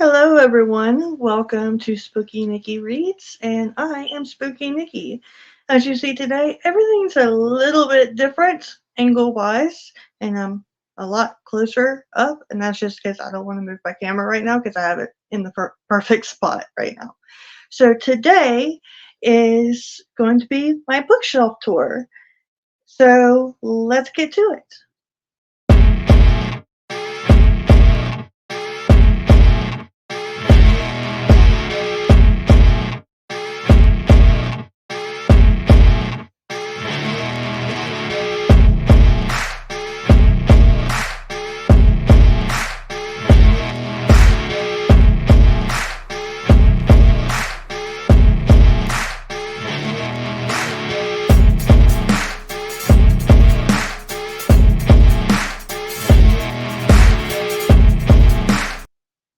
Hello, everyone. Welcome to Spooky Nikki Reads, and I am Spooky Nikki. As you see today, everything's a little bit different angle wise, and I'm a lot closer up, and that's just because I don't want to move my camera right now because I have it in the perfect spot right now. So, today is going to be my bookshelf tour. So, let's get to it.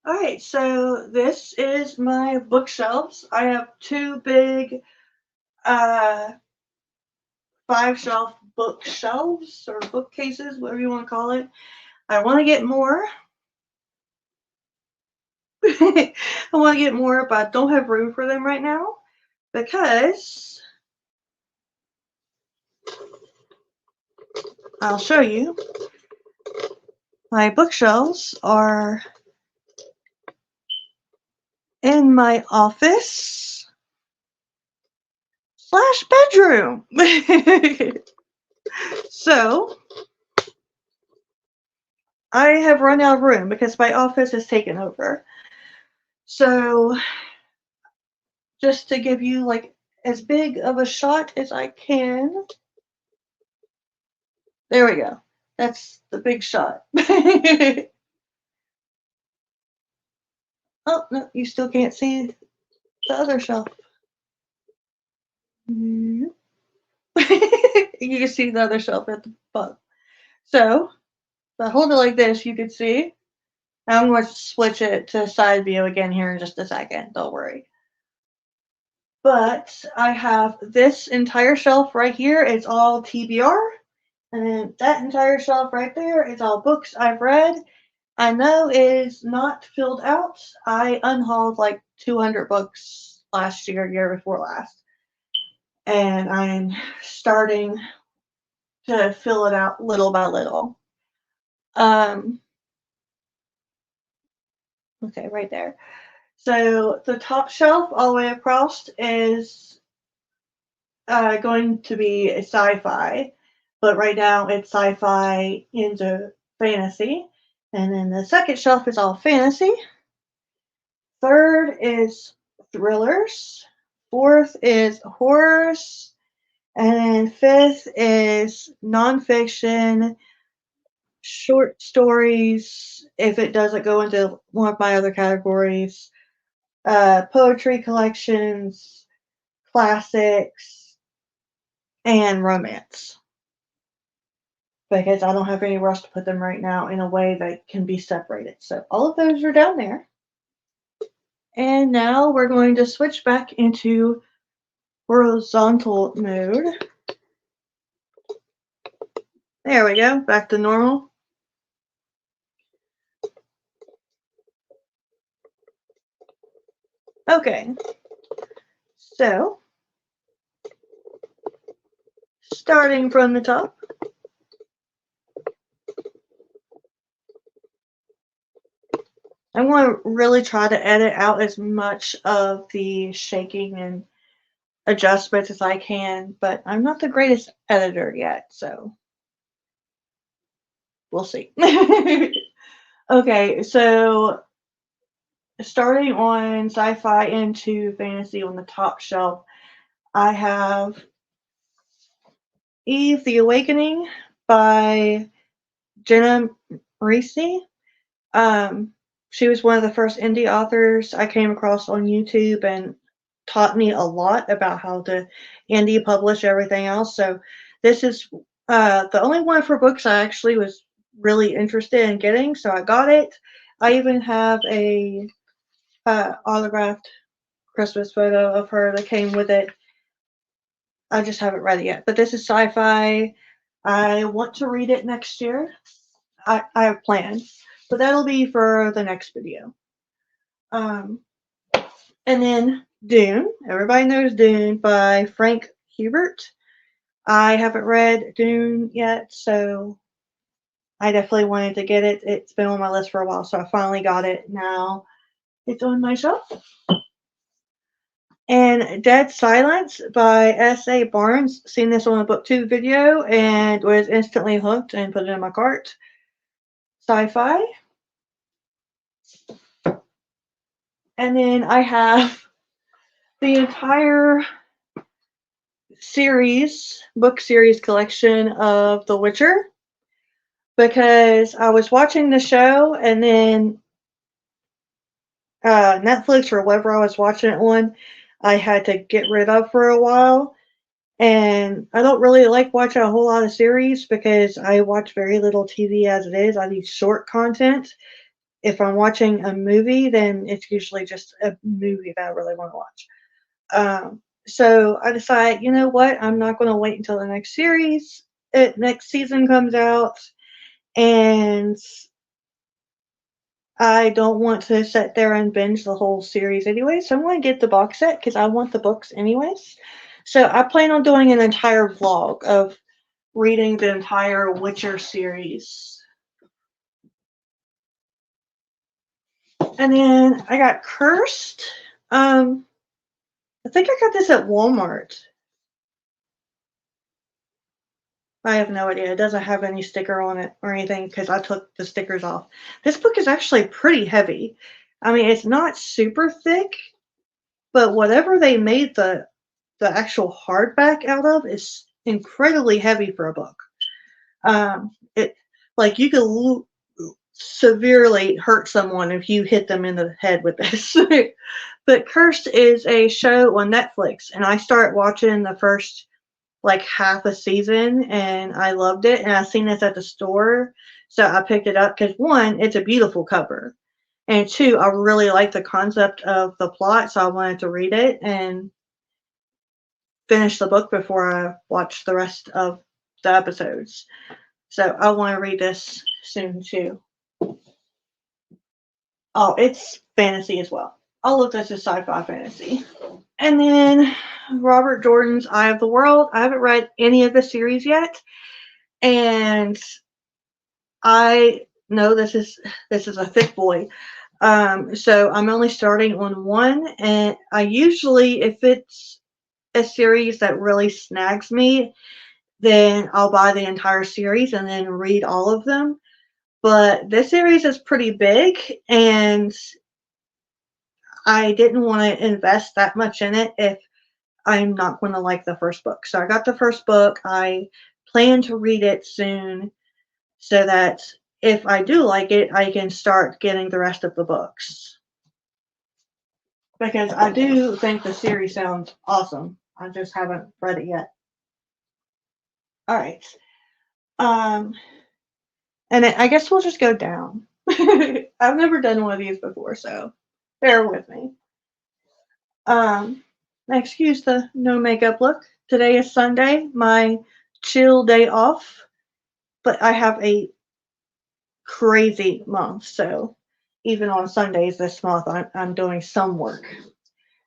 Alright, so this is my bookshelves. I have two big uh, 5 shelf bookshelves or bookcases, whatever you want to call it. I want to get more. I want to get more, but I don't have room for them right now because I'll show you. My bookshelves are in my office / bedroom. So I have run out of room because my office is taken over. So just to give you like as big of a shot as I can. There we go. That's the big shot. Oh, no, you still can't see the other shelf. You can see the other shelf at the bottom. So, if I hold it like this, you can see. I'm going to switch it to side view again here in just a second. Don't worry. But I have this entire shelf right here. It's all TBR. And then that entire shelf right there is all books I've read. I know it is not filled out. I unhauled like 200 books last year before last. And I'm starting to fill it out little by little. Okay, right there. So the top shelf all the way across is going to be a sci-fi, but right now it's sci-fi into fantasy. And then the second shelf is all fantasy. Third is thrillers. Fourth is horrors. And then fifth is nonfiction, short stories, if it doesn't go into one of my other categories, poetry collections, classics, and romance. Because I don't have anywhere else to put them right now in a way that can be separated. So all of those are down there. And now we're going to switch back into horizontal mode. There we go, back to normal. Okay, so starting from the top, I'm going to really try to edit out as much of the shaking and adjustments as I can, but I'm not the greatest editor yet, so we'll see. Okay, so starting on sci-fi into fantasy on the top shelf, I have Eve the Awakening by Jenna Marisi. She was one of the first indie authors I came across on YouTube and taught me a lot about how to indie publish everything else. So this is the only one of her books I actually was really interested in getting, so I got it. I even have a autographed Christmas photo of her that came with it. I just haven't read it yet, but this is sci-fi. I want to read it next year. I have plans, but that'll be for the next video. Um, and then Dune. Everybody knows Dune by Frank Herbert. I haven't read Dune yet, so I definitely wanted to get it. It's been on my list for a while, so I finally got it. Now it's on my shelf. And Dead Silence by S.A. Barnes. Seen this on a BookTube video and was instantly hooked and put it in my cart. Sci-fi. And then I have the entire book series collection of The Witcher, because I was watching the show and then Netflix or whatever I was watching it on, I had to get rid of for a while. And I don't really like watching a whole lot of series because I watch very little TV as it is. I need short content. If I'm watching a movie, then it's usually just a movie that I really want to watch. So I decided, you know what? I'm not going to wait until the next season comes out, and I don't want to sit there and binge the whole series anyway. So I'm going to get the box set because I want the books anyways. So I plan on doing an entire vlog of reading the entire Witcher series. And then I got Cursed. I think I got this at Walmart. I have no idea. It doesn't have any sticker on it or anything because I took the stickers off. This book is actually pretty heavy. I mean, it's not super thick, but whatever they made the actual hardback out of is incredibly heavy for a book. It like you could severely hurt someone if you hit them in the head with this. But Cursed is a show on Netflix, and I started watching the first like half a season and I loved it, and I seen this at the store, so I picked it up because one, it's a beautiful cover, and two, I really like the concept of the plot, so I wanted to read it and finish the book before I watch the rest of the episodes. So I want to read this soon too. Oh, it's fantasy as well. All of this is sci-fi fantasy. And then Robert Jordan's Eye of the World. I haven't read any of the series yet, and I know this is a thick boy. So I'm only starting on one, and I usually, if it's a series that really snags me, then I'll buy the entire series and then read all of them. But this series is pretty big, and I didn't want to invest that much in it if I'm not going to like the first book. So I got the first book. I plan to read it soon so that if I do like it, I can start getting the rest of the books. Because I do think the series sounds awesome. I just haven't read it yet. All right. And I guess we'll just go down. I've never done one of these before, so bear with me. Excuse the no makeup look. Today is Sunday, my chill day off, but I have a crazy month, so even on Sundays this month, I'm doing some work.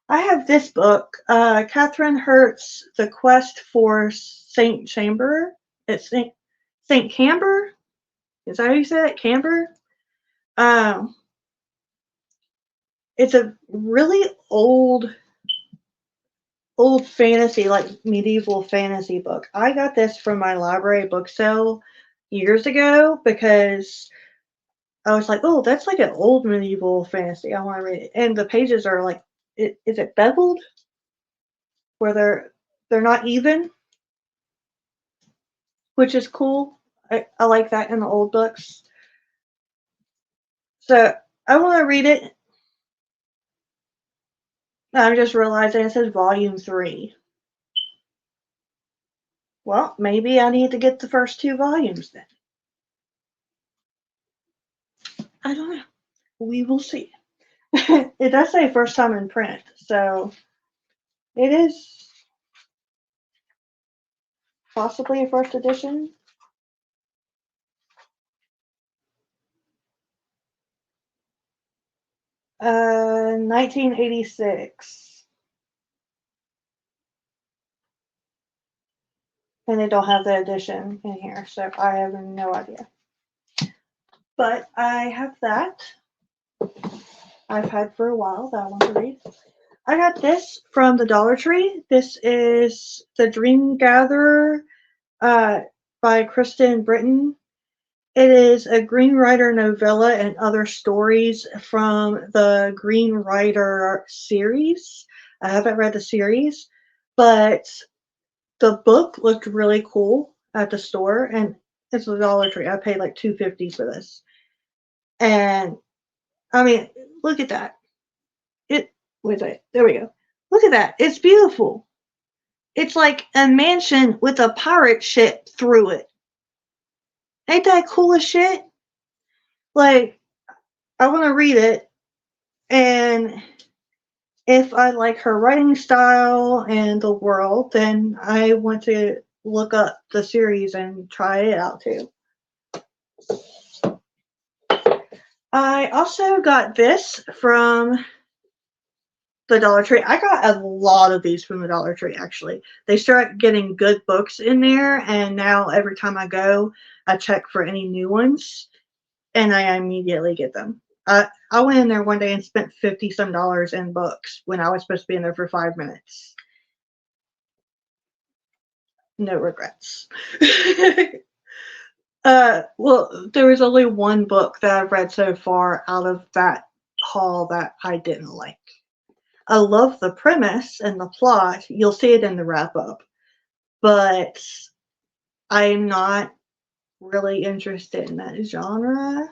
I have this book, Catherine Hert's The Quest for Saint Chamber. It's Saint Camber. Is that how you say it? Camber? It's a really old fantasy, like medieval fantasy book. I got this from my library book sale years ago because I was like, oh, that's like an old medieval fantasy. I want to read it. And the pages are like, is it beveled? Where they're not even, which is cool. I like that in the old books. So I want to read it. I'm just realizing it says volume 3. Well, maybe I need to get the first 2 volumes then. I don't know. We will see. It does say first time in print, so it is possibly a first edition. 1986. And they don't have the edition in here, so I have no idea. But I have that. I've had for a while that I want to read. I got this from the Dollar Tree. This is The Dream Gatherer by Kristen Britton. It is a Green Rider novella and other stories from the Green Rider series. I haven't read the series, but the book looked really cool at the store, and it's a Dollar Tree. I paid like $2.50 for this. And I mean, look at that. Wait, there we go. Look at that. It's beautiful. It's like a mansion with a pirate ship through it. Ain't that cool as shit? Like, I want to read it, and if I like her writing style and the world, then I want to look up the series and try it out too. I also got this from the Dollar Tree. I got a lot of these from the Dollar Tree, actually. They start getting good books in there, and now every time I go, I check for any new ones, and I immediately get them. I went in there one day and spent $50-some in books when I was supposed to be in there for 5 minutes. No regrets. Well, there was only one book that I've read so far out of that haul that I didn't like. I love the premise and the plot. You'll see it in the wrap-up. But I'm not really interested in that genre.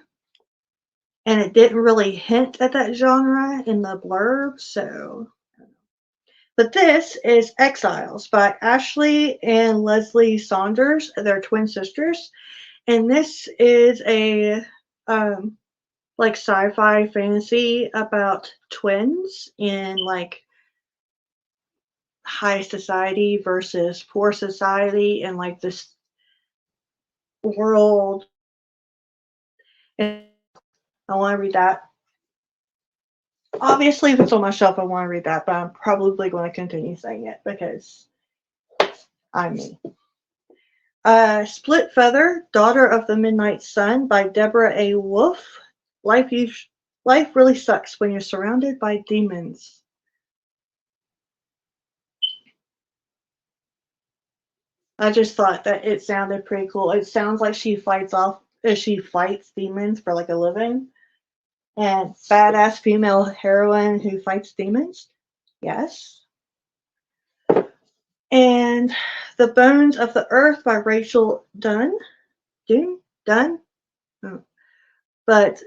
And it didn't really hint at that genre in the blurb, so. But this is Exiles by Ashley and Leslie Saunders. They're twin sisters. And this is a like sci-fi fantasy about twins in like high society versus poor society and like this world. And I want to read that. Obviously, if it's on my shelf, I want to read that, but I'm probably going to continue saying it because I'm me. Split Feather, Daughter of the Midnight Sun by Deborah A. Wolf. Life really sucks when you're surrounded by demons. I just thought that it sounded pretty cool. It sounds like she fights demons for like a living. And badass female heroine who fights demons? Yes. And The Bones of the Earth by Rachel Dunn. Dunn? Oh. But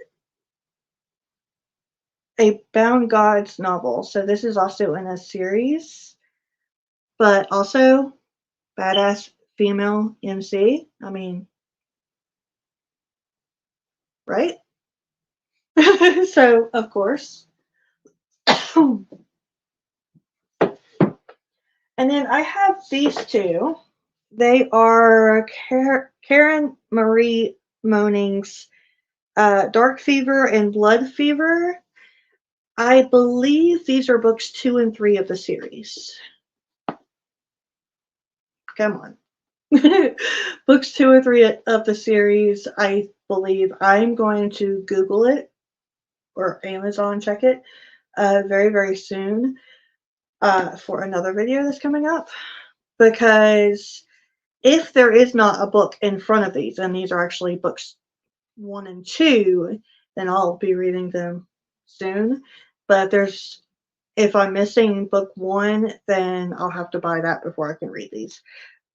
a Bound Gods novel. So this is also in a series. But also badass female MC. I mean, right? So, of course. And then I have these two. They are Karen Marie Moning's Dark Fever and Blood Fever. I believe these are books 2 and 3 of the series. Come on. Books 2 and 3 of the series, I believe. I'm going to Google it or Amazon check it very, very soon for another video that's coming up. Because if there is not a book in front of these, and these are actually books 1 and 2, then I'll be reading them soon. But if I'm missing book 1, then I'll have to buy that before I can read these.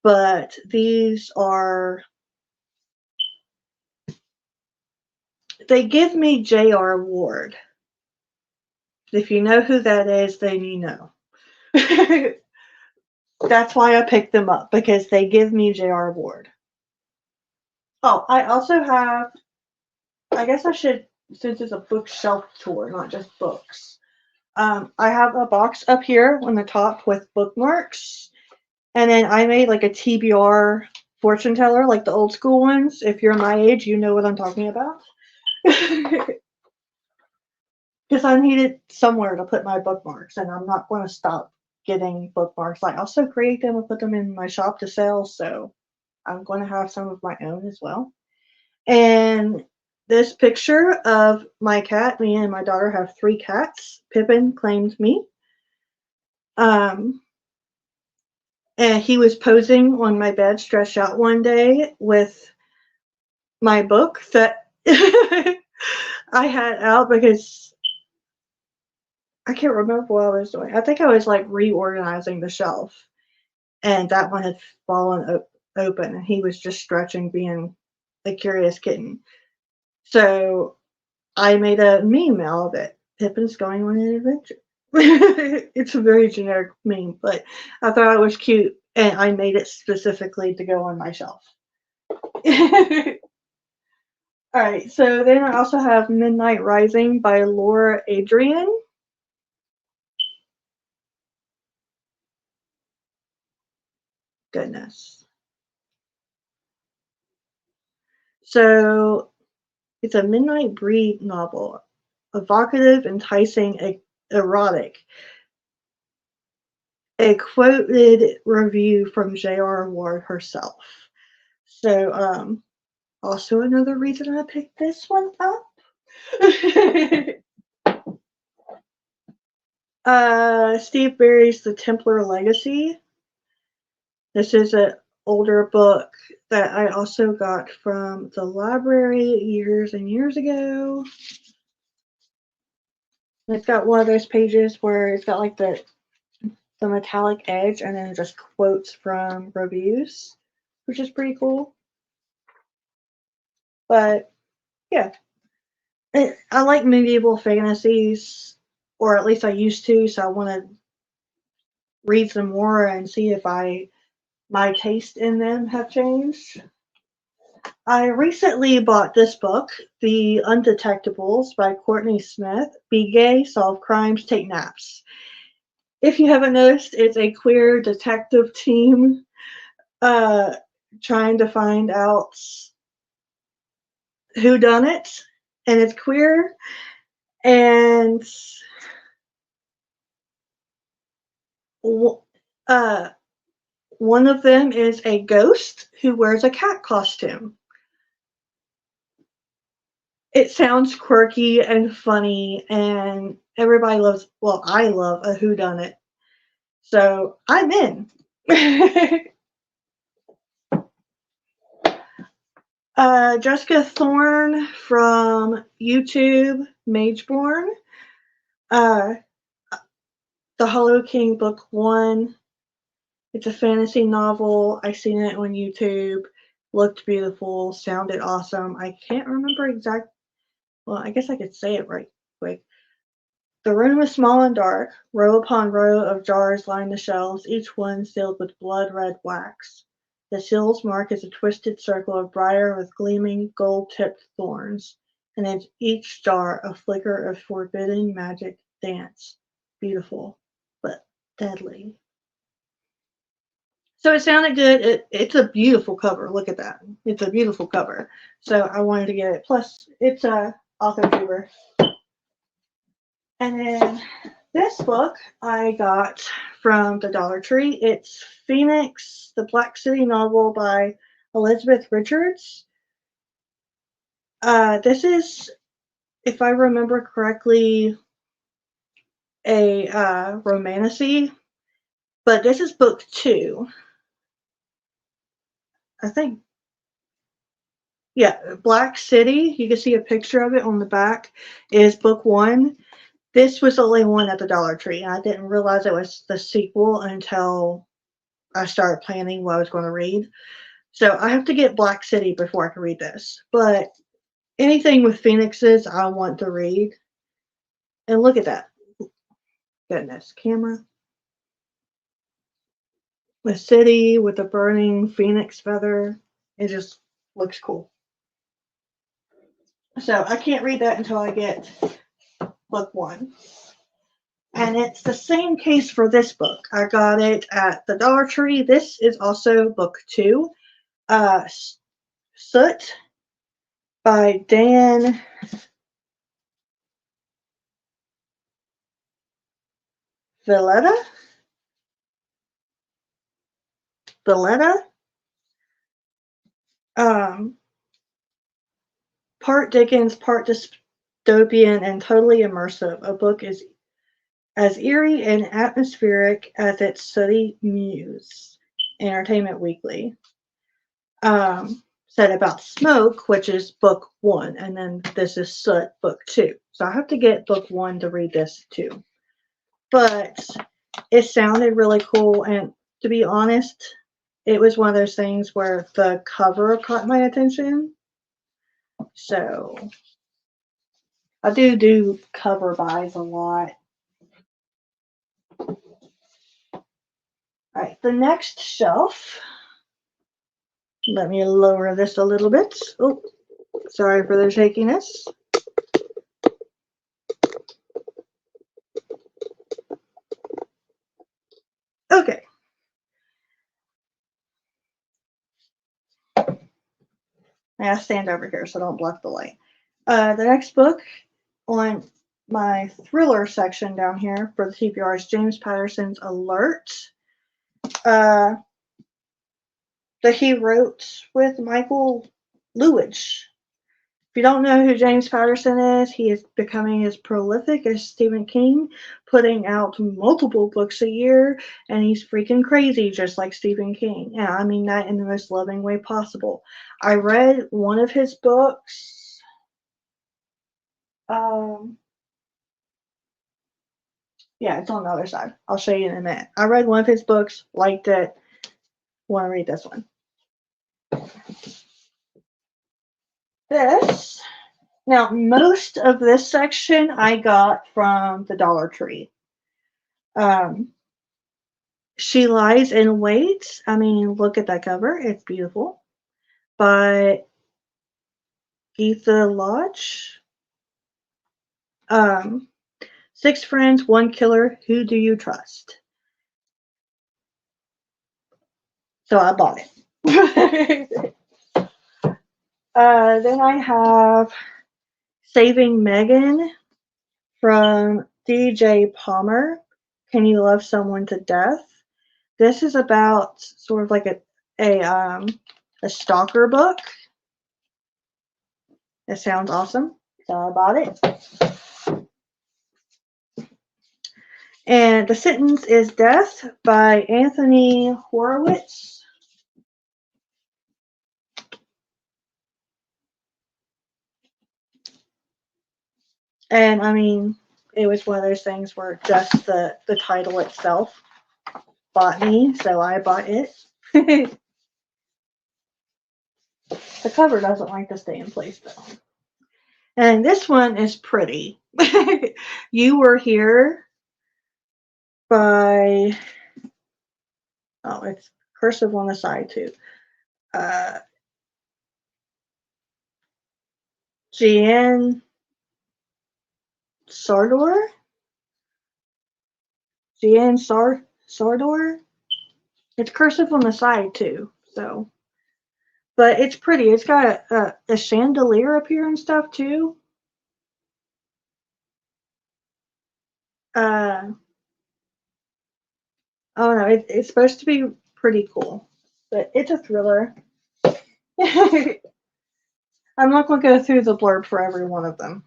But these are, they give me J.R. Ward. If you know who that is, then you know. That's why I picked them up, because they give me J.R. Ward. Oh, I also have, I guess I should, since it's a bookshelf tour, not just books. I have a box up here on the top with bookmarks. And then I made like a TBR fortune teller, like the old school ones. If you're my age, you know what I'm talking about. because I needed somewhere to put my bookmarks, and I'm not going to stop getting bookmarks. I also create them and put them in my shop to sell, so I'm going to have some of my own as well. And this picture of my cat, me and my daughter have 3 cats. Pippin claimed me. And he was posing on my bed, stretched out one day with my book that I had out because I can't remember what I was doing. I think I was like reorganizing the shelf, and that one had fallen open, and he was just stretching, being a curious kitten. So I made a meme out of it. Pippin's going on an adventure. It's a very generic meme, but I thought it was cute, and I made it specifically to go on my shelf. Alright, so then I also have Midnight Rising by Laura Adrian. Goodness. So it's a Midnight Breed novel. Evocative, enticing, erotic. A quoted review from J.R. Ward herself. So, also another reason I picked this one up. Steve Berry's The Templar Legacy. This is an older book that I also got from the library years and years ago. It's got one of those pages where it's got like the metallic edge and then just quotes from reviews, which is pretty cool. But yeah, I like medieval fantasies, or at least I used to, so I want to read some more and see if my taste in them have changed. I recently bought this book, The Undetectables by Courtney Smith. Be gay, solve crimes, take naps. If you haven't noticed, it's a queer detective team trying to find out who done it, and it's queer, and one of them is a ghost who wears a cat costume. It sounds quirky and funny, and everybody loves, well, I love a whodunit. So I'm in. Jessica Thorne from YouTube, Mageborn. The Hollow King Book 1. It's a fantasy novel. I seen it on YouTube. Looked beautiful. Sounded awesome. I can't remember well, I guess I could say it right quick. The room is small and dark. Row upon row of jars line the shelves, each one sealed with blood-red wax. The seal's mark is a twisted circle of briar with gleaming gold-tipped thorns, and in each jar a flicker of forbidden magic dance. Beautiful, but deadly. So it sounded good. It's a beautiful cover. Look at that. It's a beautiful cover. So I wanted to get it. Plus, it's a author tuber. And then this book I got from the Dollar Tree. It's Phoenix, the Black City novel by Elizabeth Richards. This is, if I remember correctly, a romantasy, but this is book 2. I think, yeah, Black City. You can see a picture of it on the back. Is book 1. This was the only one at the Dollar Tree, and I didn't realize it was the sequel until I started planning what I was going to read. So I have to get Black City before I can read this. But anything with phoenixes, I want to read. And look at that. Goodness, camera. The city with the burning phoenix feather. It just looks cool. So I can't read that until I get book 1. And it's the same case for this book. I got it at the Dollar Tree. This is also book 2. Soot by Dan Valletta. Um, part Dickens, part dystopian, and totally immersive. A book is as eerie and atmospheric as its sooty muse. Entertainment Weekly. Said about Smoke, which is book 1, and then this is Soot, book 2. So I have to get book 1 to read this too. But it sounded really cool, and to be honest, it was one of those things where the cover caught my attention. So I do cover buys a lot. Alright, the next shelf. Let me lower this a little bit. Oh, sorry for the shakiness. Okay. I gotta stand over here so I don't block the light. The next book on my thriller section down here for the TBR is James Patterson's Alert. That he wrote with Michael Lewis. If you don't know who James Patterson is, he is becoming as prolific as Stephen King, putting out multiple books a year, and he's freaking crazy just like Stephen King. And I mean that in the most loving way possible. I read one of his books. Yeah, it's on the other side. I'll show you in a minute. I read one of his books, liked it, want to read this one. This. Now, most of this section I got from the Dollar Tree. She Lies in Wait. I mean, look at that cover. It's beautiful. By Geetha Lodge. 6 Friends, 1 Killer. Who do you trust? So I bought it. Then I have Saving Megan from DJ Palmer. Can You Love Someone to Death? This is about sort of like a stalker book. It sounds awesome, so I bought it. And The Sentence is Death by Anthony Horowitz. And I mean, it was one of those things where just the title itself bought me, so I bought it. The cover doesn't like to stay in place though. And this one is pretty. You Were Here by, oh, it's cursive on the side too. Jeanne Sardor? Jeanne Sardor? It's cursive on the side too, so. But it's pretty. It's got a chandelier up here and stuff too. Oh no, it's supposed to be pretty cool. But it's a thriller. I'm not going to go through the blurb for every one of them.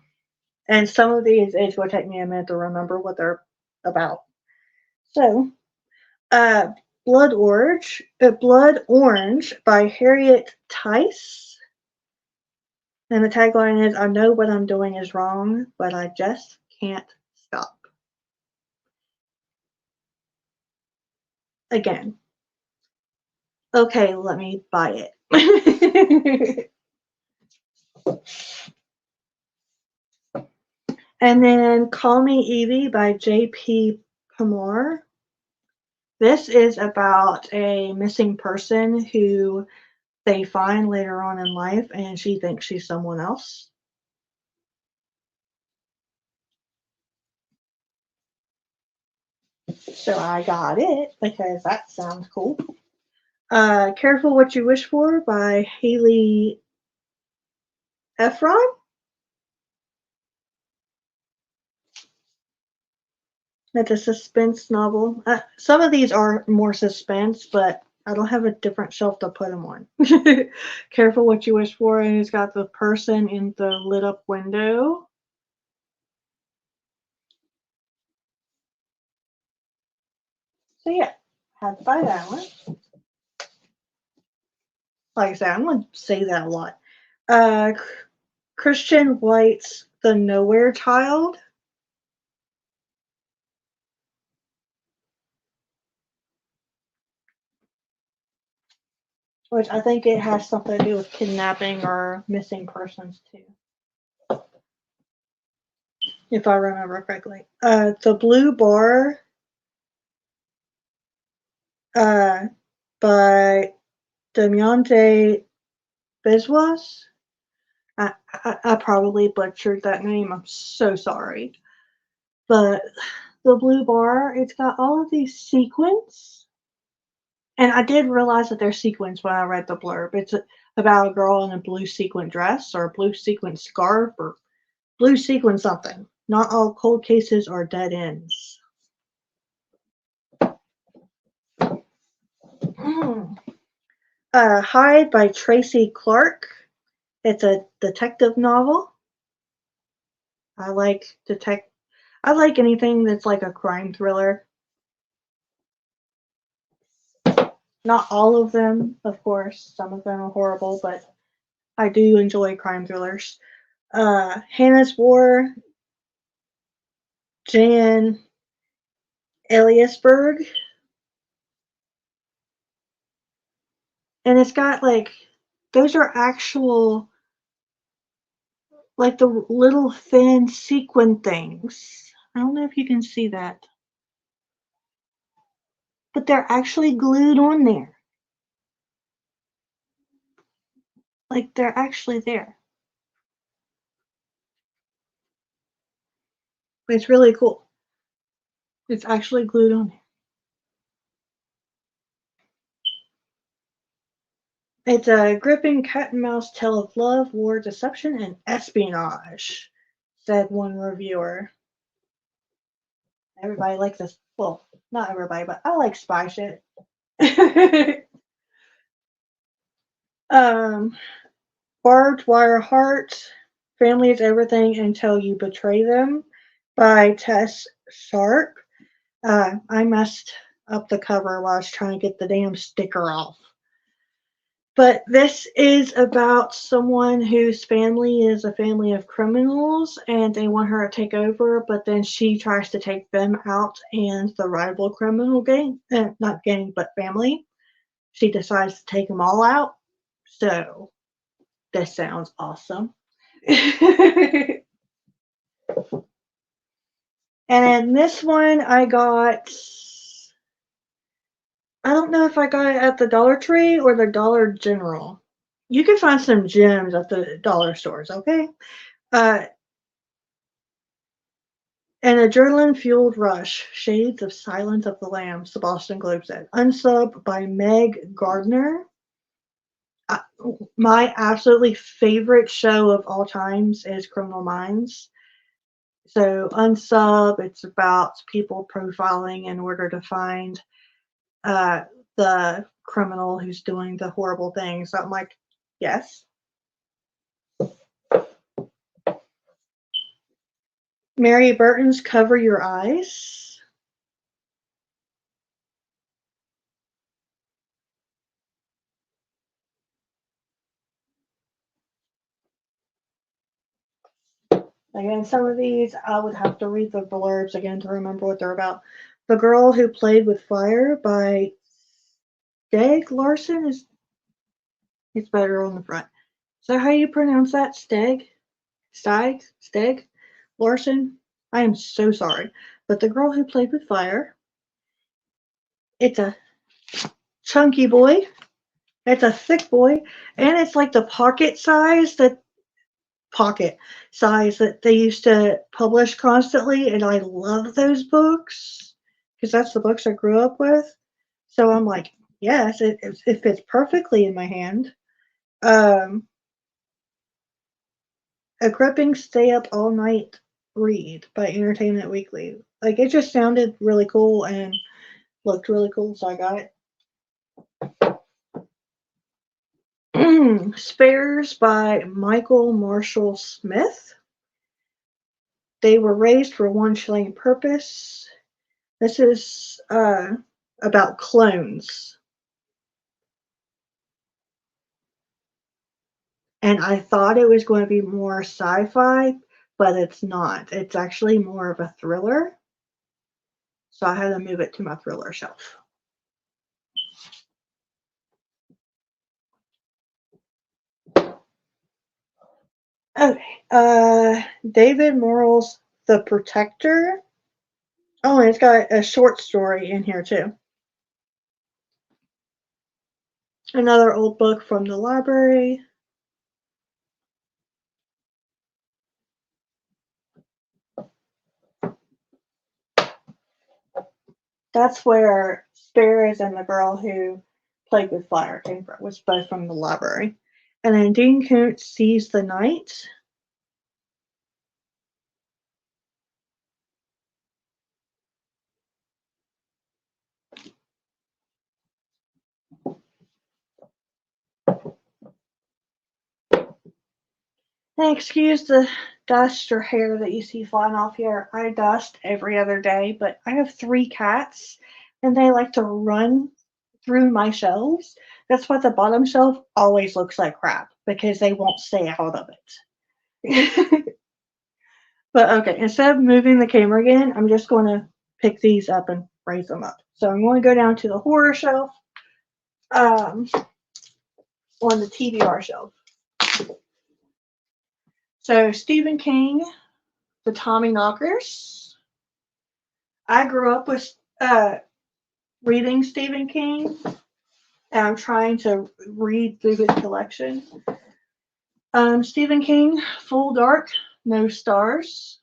And some of these, it's going to take me a minute to remember what they're about. So, Blood Orange by Harriet Tice. And the tagline is, I know what I'm doing is wrong, but I just can't stop. Again. Okay, let me buy it. And then Call Me Evie by J.P. Pamor. This is about a missing person who they find later on in life, and she thinks she's someone else. So I got it because that sounds cool. Careful What You Wish For by Haley Ephron. It's a suspense novel. Some of these are more suspense, but I don't have a different shelf to put them on. Careful what you wish for, and it's got the person in the lit up window. So yeah, had to buy that one. Like I said, I'm going to say that a lot. Uh, Christian White's The Nowhere Child. Which I think it has something to do with kidnapping or missing persons too, if I remember correctly. The Blue Bar uh, by Demiante Biswas. I probably butchered that name. I'm so sorry. But the Blue Bar, it's got all of these sequins. And I did realize that they're sequins when I read the blurb. It's about a girl in a blue sequin dress or a blue sequin scarf or blue sequin something. Not all cold cases are dead ends. Hide by Tracy Clark. It's a detective novel. I like I like anything that's like a crime thriller. Not all of them, of course. Some of them are horrible, but I do enjoy crime thrillers. Hannah's War, Jan Eliasberg. And it's got like, those are actual, like the little thin sequin things. I don't know if you can see that. But they're actually glued on there. Like they're actually there. It's really cool. It's actually glued on there. It's a gripping cat and mouse tale of love, war, deception, and espionage, said one reviewer. Everybody likes this. Well, not everybody, but I like spy shit. um, Barbed Wire Heart, Family is Everything Until You Betray Them by Tess Sharp. I messed up the cover while I was trying to get the damn sticker off. But this is about someone whose family is a family of criminals and they want her to take over, but then she tries to take them out and the rival criminal gang, not gang, but family. She decides to take them all out. So, this sounds awesome. And in this one, I don't know if I got it at the Dollar Tree or the Dollar General. You can find some gems at the dollar stores, okay? Uh, An adrenaline-fueled rush, Shades of Silence of the Lambs, the Boston Globe said. Unsub by Meg Gardner. Uh, my absolutely favorite show of all times is Criminal Minds. So Unsub, it's about people profiling in order to find the criminal who's doing the horrible things. So I'm like, yes. Mary Burton's Cover Your Eyes. Again, some of these I would have to read the blurbs again to remember what they're about. The Girl Who Played with Fire by Steg Larson is it's better on the front. Is that how you pronounce that? Steg? Steg? Larson? I am so sorry. But The Girl Who Played with Fire. It's a chunky boy. It's a thick boy. And it's like the pocket size that they used to publish constantly, and I love those books because that's the books I grew up with. So I'm like, yes, it fits perfectly in my hand. Um, a gripping stay up all night read by Entertainment Weekly. Like, it just sounded really cool and looked really cool, so I got it. Spares by Michael Marshall Smith. They were raised for one shilling purpose. This is about clones. And I thought it was going to be more sci-fi, but it's not. It's actually more of a thriller. So I had to move it to my thriller shelf. Okay. David Morrell's The Protector. Oh, and it's got a short story in here too. Another old book from the library. That's where Spares and the girl who played with fire came from, was both from the library. And then Dean Koontz Sees the Night. And excuse the dust or hair that you see flying off here. I dust every other day, but I have 3 cats and they like to run through my shelves. That's why the bottom shelf always looks like crap because they won't stay out of it. But okay, instead of moving the camera again, I'm just going to pick these up and raise them up. So I'm going to go down to the horror shelf on the TBR shelf. So Stephen King, The Tommyknockers. I grew up with reading Stephen King, and I'm trying to read through his collection. Stephen King, Full Dark, No Stars.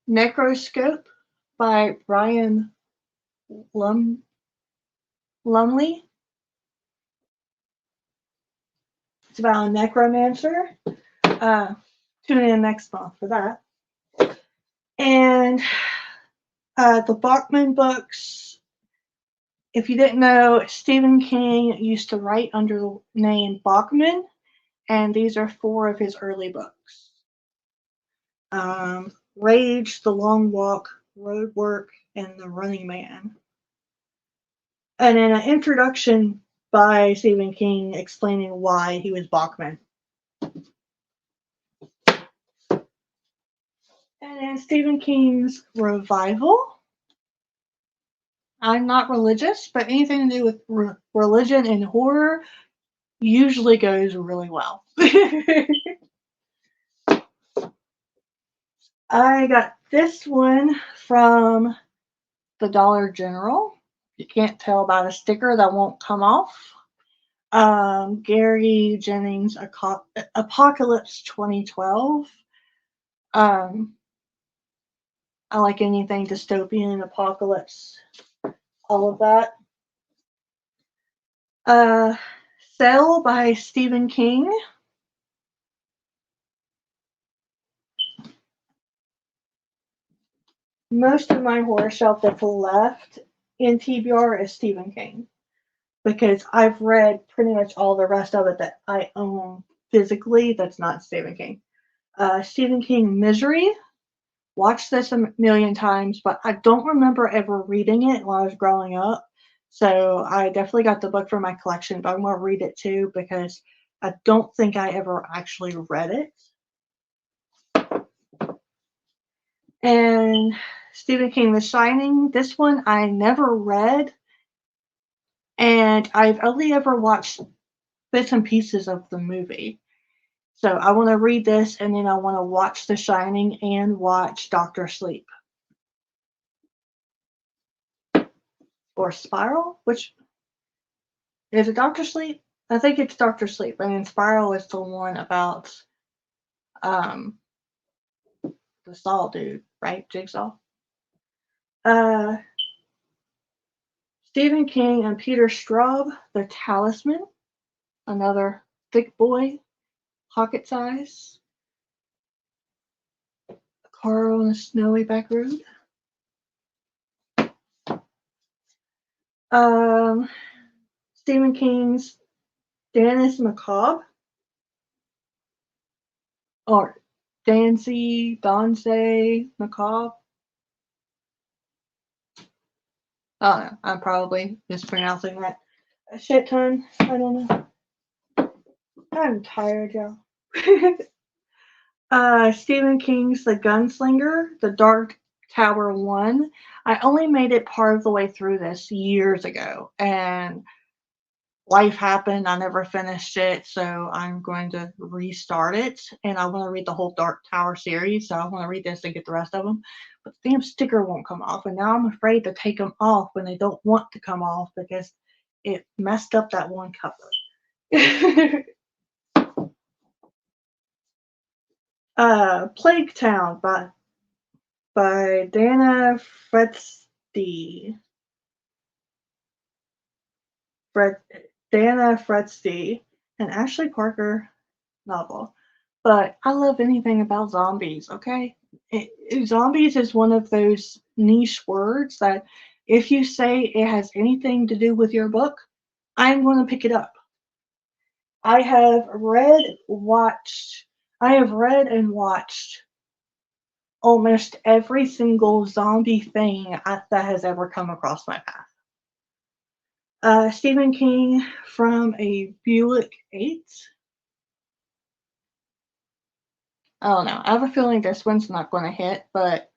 Necroscope by Brian Lumley. It's about a necromancer. Tune in next month for that. And the Bachman books. If you didn't know, Stephen King used to write under the name Bachman, and these are 4 of his early books. Rage, The Long Walk, Road Work, and The Running Man. And then an introduction by Stephen King explaining why he was Bachman. And then Stephen King's Revival. I'm not religious, but anything to do with religion and horror usually goes really well. I got this one from the Dollar General. You can't tell by the sticker that won't come off. Gary Jennings' Apocalypse 2012. I like anything dystopian, apocalypse, all of that. Cell by Stephen King. Most of my horror shelf that's left in TBR is Stephen King because I've read pretty much all the rest of it that I own physically that's not Stephen King. Stephen King Misery. Watched this a million times, but I don't remember ever reading it while I was growing up. So I definitely got the book for my collection, but I'm going to read it too because I don't think I ever actually read it. And Stephen King The Shining. This one I never read, and I've only ever watched bits and pieces of the movie. So I want to read this, and then I want to watch The Shining and watch Doctor Sleep. Or Spiral, which is it Doctor Sleep? I think it's Doctor Sleep, and then Spiral is the one about the Saw dude, right? Jigsaw. Stephen King and Peter Straub, The Talisman, another thick boy. pocket size. A car on a snowy back road. Stephen King's Danse Macabre, or Danse Macabre. I don't know. I'm probably mispronouncing that a shit ton. I don't know. I'm tired, y'all. Stephen King's The Gunslinger, The Dark Tower 1. I only made it part of the way through this years ago, and life happened. I never finished it, so I'm going to restart it. And I want to read the whole Dark Tower series, so I want to read this and get the rest of them. But the damn sticker won't come off, and now I'm afraid to take them off when they don't want to come off because it messed up that one cover. Plague Town by Dana Dana Fredsty, and Ashley Parker novel. But I love anything about zombies, okay? Zombies is one of those niche words that if you say it has anything to do with your book, I'm going to pick it up. I have read and watched almost every single zombie thing that has ever come across my path. Stephen King from a Buick 8. I don't know. I have a feeling this one's not going to hit, but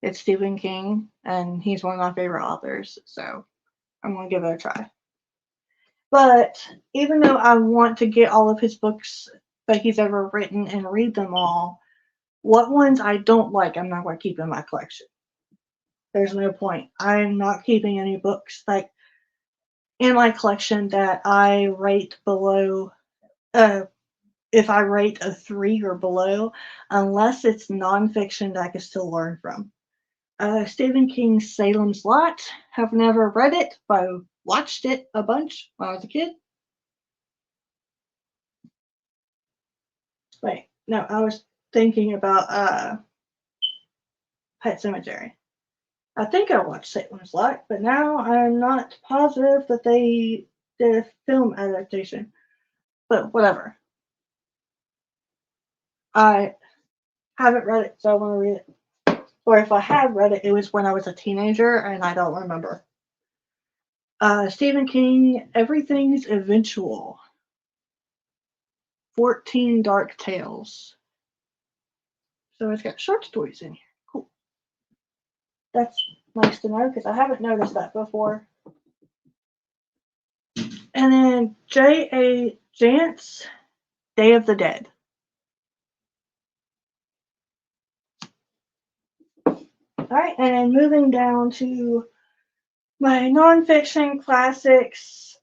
it's Stephen King, and he's one of my favorite authors, so I'm going to give it a try. But even though I want to get all of his books that he's ever written and read them all, what ones I don't like, I'm not going to keep in my collection. There's no point. I'm not keeping any books like in my collection that I rate below, if I rate a 3 or below, unless it's nonfiction that I can still learn from. Stephen King's Salem's Lot. Have never read it, but I watched it a bunch when I was a kid. Wait, no, I was thinking about Pet Sematary. I think I watched Salem's Lot, but now I'm not positive that they did a film adaptation. But whatever. I haven't read it, so I want to read it. Or if I have read it, it was when I was a teenager, and I don't remember. Stephen King, Everything's Eventual. 14 Dark Tales. So it's got short stories in here. Cool. That's nice to know because I haven't noticed that before. And then J.A. Jance, Day of the Dead. Alright, and moving down to my nonfiction classics,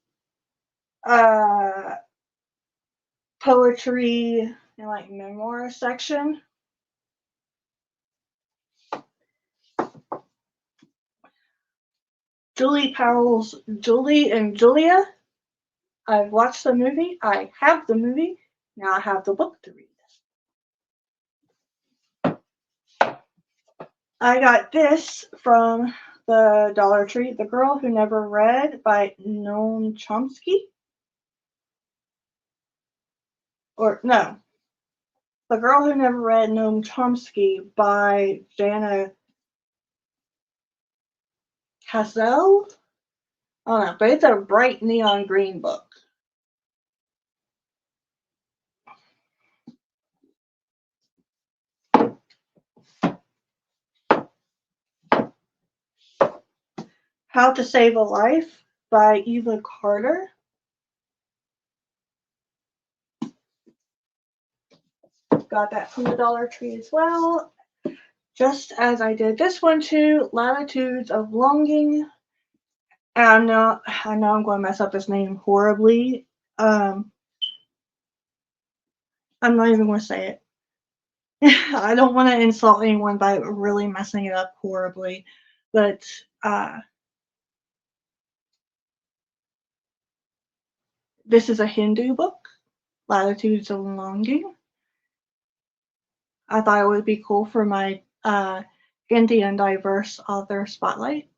poetry, and like memoir section. Julie Powell's Julie and Julia. I've watched the movie. I have the movie. Now I have the book to read. I got this from the Dollar Tree, The Girl Who Never Read by Noam Chomsky. Or, no. The Girl Who Never Read Noam Chomsky by Jana Cassaell. I don't know, but it's a bright neon green book. How to Save a Life by Eva Carter. Got that from the Dollar Tree as well. Just as I did this one too, Latitudes of Longing. And I know I'm going to mess up this name horribly. I'm not even going to say it. I don't want to insult anyone by really messing it up horribly, but this is a Hindu book. latitudes and longing. I thought it would be cool for my indie and diverse author spotlight.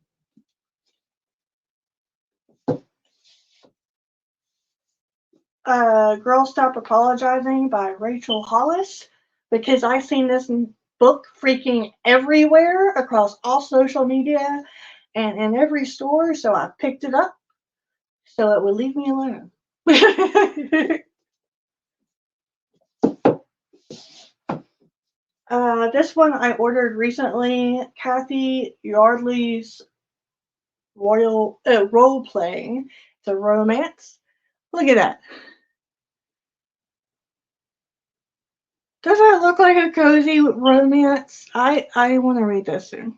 Girl Stop Apologizing by Rachel Hollis, because I've seen this book freaking everywhere across all social media and in every store, so I picked it up so it would leave me alone. This one I ordered recently, Kathy Yardley's Royal Role Playing. It's a romance. Look at that. Does that look like a cozy romance? I want to read this soon.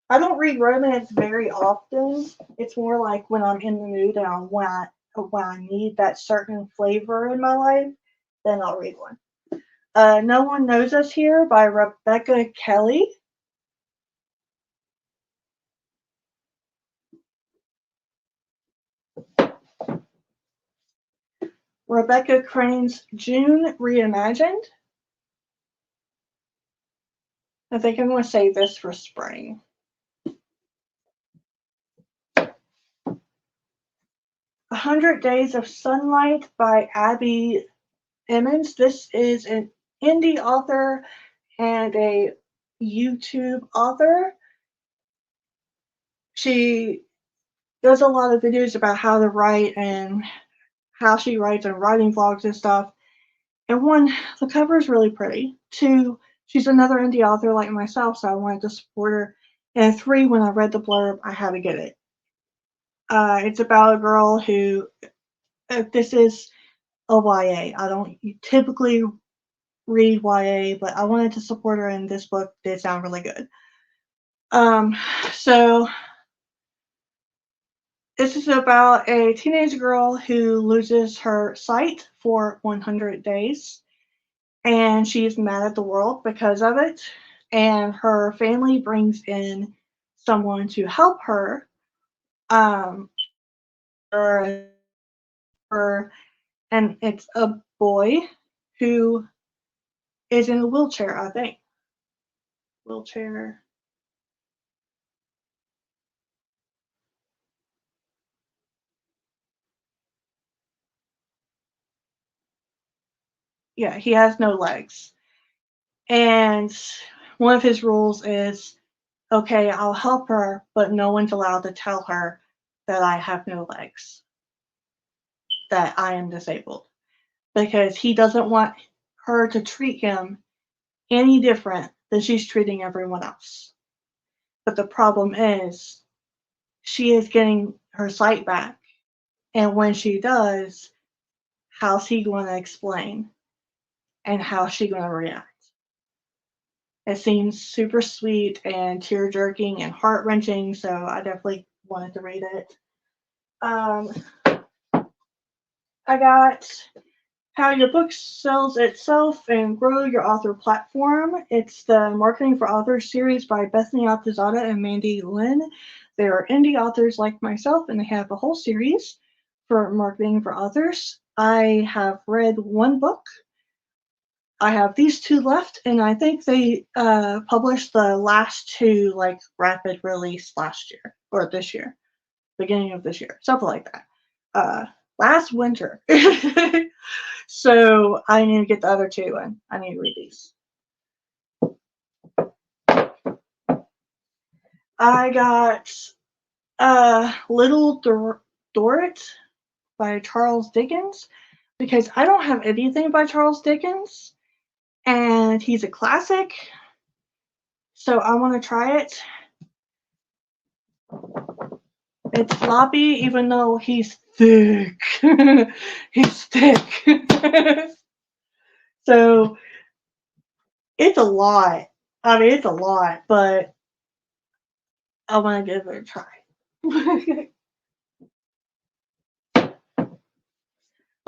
I don't read romance very often. It's more like when I'm in the mood and when I need that certain flavor in my life, then I'll read one. No One Knows Us Here by Rebecca Kelly. Rebecca Crane's June Reimagined. I think I'm going to save this for spring. 100 Days of Sunlight by Abby Emmons. This is an indie author and a YouTube author. She does a lot of videos about how to write and how she writes and writing vlogs and stuff. And one, the cover is really pretty. Two, she's another indie author like myself, so I wanted to support her. And three, when I read the blurb, I had to get it. It's about a girl who, this is a YA. I don't typically read YA, but I wanted to support her, and this book did sound really good. So this is about a teenage girl who loses her sight for 100 days, and she's mad at the world because of it, and her family brings in someone to help her. And it's a boy who is in a wheelchair, I think. Wheelchair. Yeah, he has no legs. And one of his rules is, okay, I'll help her, but no one's allowed to tell her that I have no legs, that I am disabled, because he doesn't want her to treat him any different than she's treating everyone else. But the problem is, she is getting her sight back, and when she does, how's he going to explain? And how's she going to react? It seems super sweet and tear-jerking and heart-wrenching, so I definitely wanted to read it. I got How Your Book Sells Itself and Grow Your Author Platform. It's the Marketing for Authors series by Bethany Altazada and Mandy Lynn. They are indie authors like myself, and they have a whole series for marketing for authors. I have read one book. I have these two left, and I think they published the last two like rapid release last year or this year, beginning of this year, something like that. Last winter. So I need to get the other two, and I need to read these. I got Little Dorrit by Charles Dickens, because I don't have anything by Charles Dickens, and he's a classic, so I want to try it. It's floppy, even though he's thick. He's thick. So it's a lot. I mean, it's a lot, but I want to give it a try.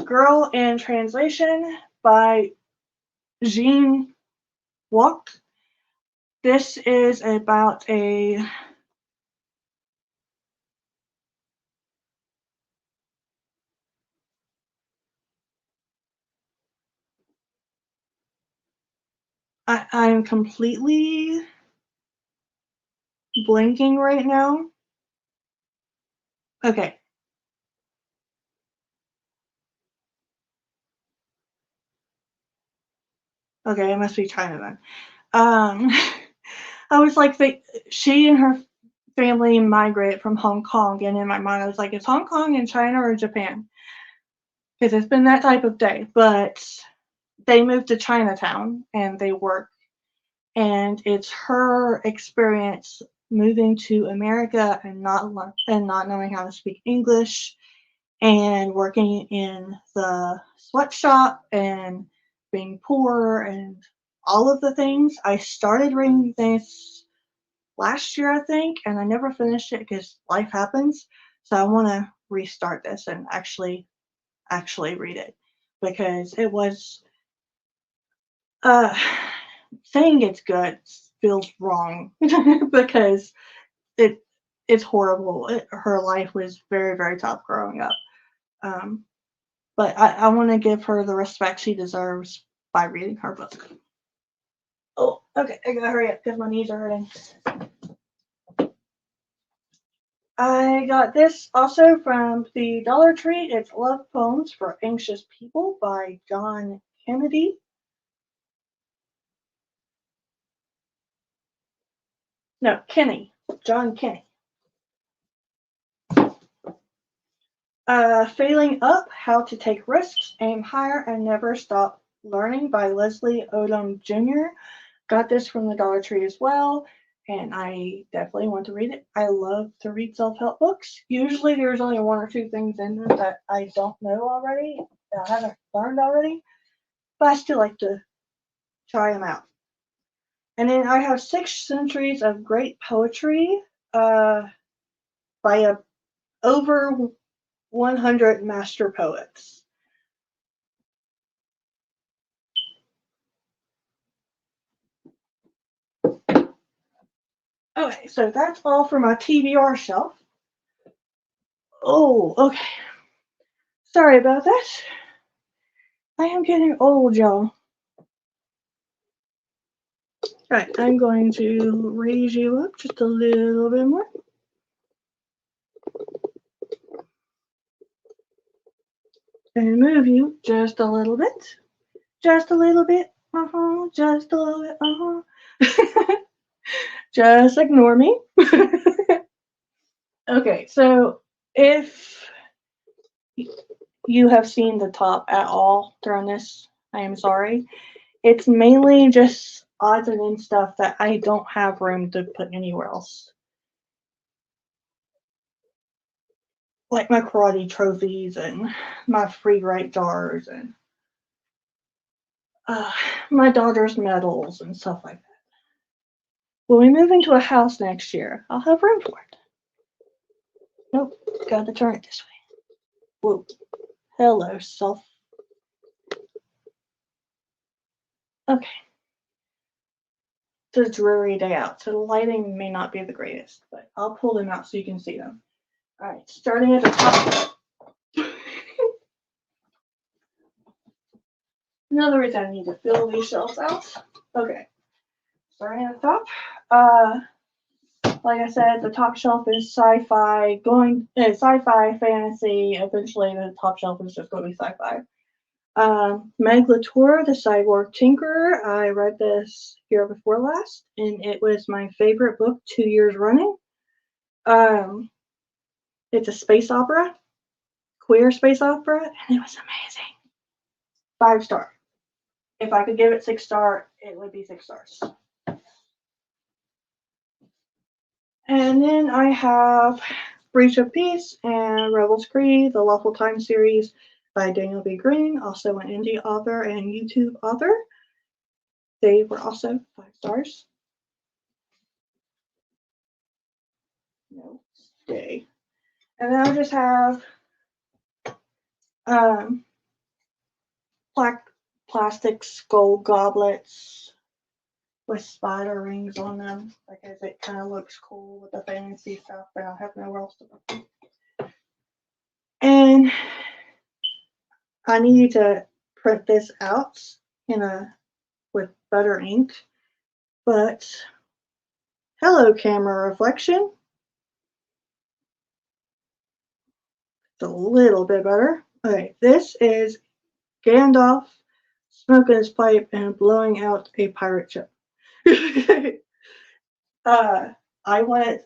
Girl in Translation by Jean Walk. This is about a I'm completely blanking right now. Okay. Okay, it must be China then. Um, I was like, she and her family migrated from Hong Kong, and in my mind, I was like, is Hong Kong in China or Japan? Because it's been that type of day. But they moved to Chinatown and they work, and it's her experience moving to America and not knowing how to speak English and working in the sweatshop and being poor and all of the things. I started reading this last year, I think, and I never finished it because life happens. So I want to restart this and actually read it because it was uh saying it's good feels wrong because it it's horrible. Her life was very, very tough growing up. Um, but I want to give her the respect she deserves by reading her book. Oh, okay, I gotta hurry up because my knees are hurting. I got this also from the Dollar Tree. It's Love Poems for Anxious People by John Kennedy. No, Kenny. John Kenny. Failing Up, How to Take Risks, Aim Higher, and Never Stop Learning by Leslie Odom Jr. Got this from the Dollar Tree as well, and I definitely want to read it. I love to read self-help books. Usually there's only one or two things in them that I don't know already, that I haven't learned already, but I still like to try them out. And then I have 6 centuries of great poetry uh, by over 100 master poets. Okay, so that's all for my TBR shelf. Oh, okay. Sorry about that. I am getting old, y'all. Right, I'm going to raise you up just a little bit more. And move you just a little bit. Just a little bit. Just a little bit. Just ignore me. Okay, so if you have seen the top at all during this, I am sorry. It's mainly just odds and ends stuff that I don't have room to put anywhere else. Like my karate trophies and my free write jars and uh, my daughter's medals and stuff like that. When we move into a house next year, I'll have room for it. Nope, gotta turn it this way. Whoa. Hello, self. Okay. It's a dreary day out, so the lighting may not be the greatest, but I'll pull them out so you can see them. Alright, starting at the top. Another reason I need to fill these shelves out. Okay. Starting at the top. Like I said, the top shelf is sci-fi, sci-fi, fantasy. Eventually, the top shelf is just going to be sci-fi. Meg Latour, the Cyborg Tinkerer. I read this year before last, and it was my favorite book 2 years running. It's a space opera, queer space opera, and it was amazing. 5 star. If I could give it 6 star, it would be 6 stars. And then I have Breach of Peace and Rebel's Creed, the Lawful Time series by Daniel B. Green, also an indie author and YouTube author. They were also 5 stars. No, stay. And then I just have plastic skull goblets with spider rings on them because it kind of looks cool with the fancy stuff, but I have nowhere else to put them. And I need to print this out with better ink. But hello, camera reflection. It's a little bit better. Okay, this is Gandalf smoking his pipe and blowing out a pirate ship. I wanted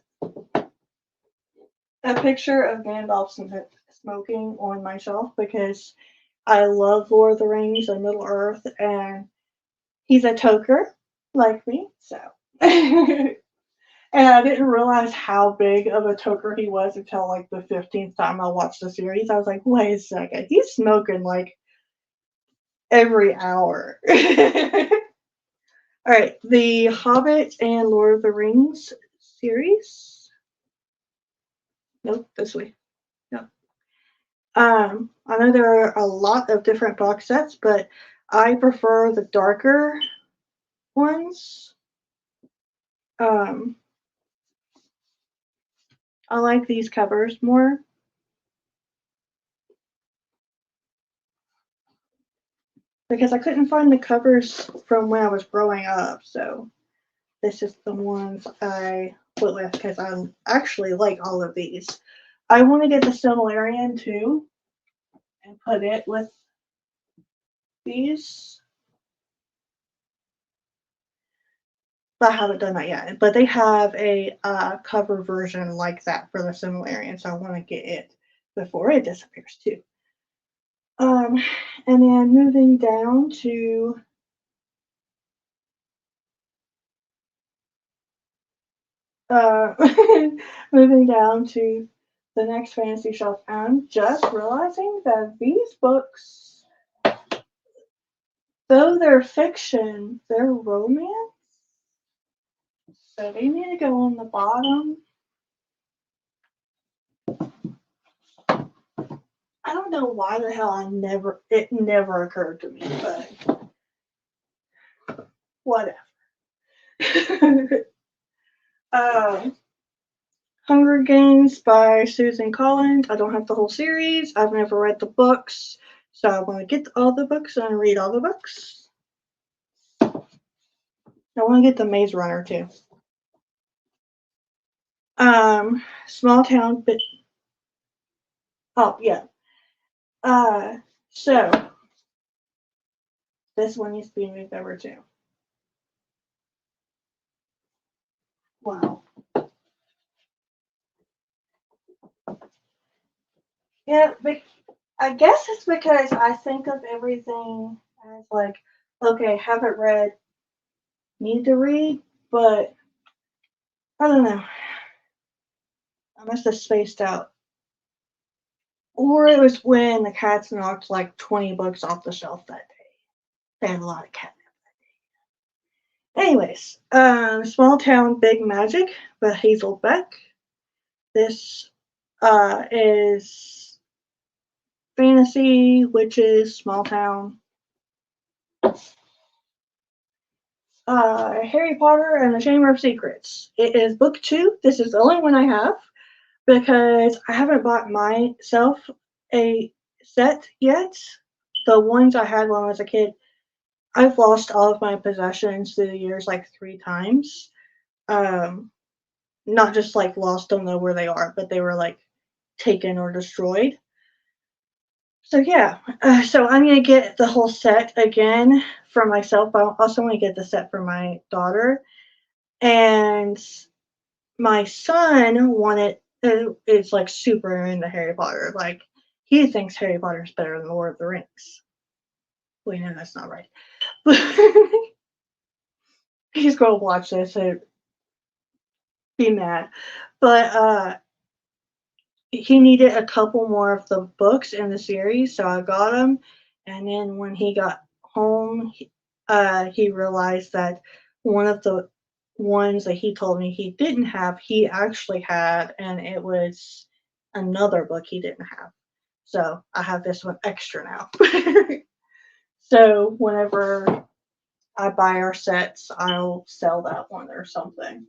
a picture of Gandalf smoking on my shelf because I love Lord of the Rings and Middle Earth, and he's a toker like me, so. And I didn't realize how big of a toker he was until like the 15th time I watched the series. I was like, wait a second, he's smoking like every hour. Alright, the Hobbit and Lord of the Rings series. Nope, this way. No. I know there are a lot of different box sets, but I prefer the darker ones. I like these covers more. Because I couldn't find the covers from when I was growing up, so this is the ones I went with because I actually like all of these. I want to get the Silmarillion too and put it with these. But I haven't done that yet. But they have a cover version like that for the Silmarillion, so I want to get it before it disappears too. And then moving down to moving down to the next fantasy shelf, I'm just realizing that these books, though they're fiction, they're romance. So they need to go on the bottom. I don't know why the hell it never occurred to me, but whatever. Hunger Games by Susan Collins. I don't have the whole series. I've never read the books, so I want to get all the books and read all the books. I want to get the Maze Runner too. Small town, but oh yeah. So this one needs to be moved over too. Wow. Yeah, but I guess it's because I think of everything as like, okay, haven't read, need to read, but I don't know. I must have spaced out. Or it was when the cats knocked like 20 books off the shelf that day. They had a lot of catnip that day. Anyways, Small Town Big Magic by Hazel Beck. This is fantasy, witches, small town. Harry Potter and the Chamber of Secrets. It is book 2. This is the only one I have because I haven't bought myself a set yet. The ones I had when I was a kid, I've lost all of my possessions through the years like 3 times. Not just like lost, don't know where they are, but they were like taken or destroyed. So yeah, so I'm gonna get the whole set again for myself. I also want to get the set for my daughter, and my son wanted. It's like super into Harry Potter. Like he thinks Harry Potter is better than Lord of the Rings. We know that's not right. He's gonna watch this and be mad, but he needed a couple more of the books in the series, so I got them. And then when he got home, he realized that one of the ones that he told me he didn't have, he actually had, and it was another book he didn't have. So I have this one extra now. So whenever I buy our sets, I'll sell that one or something.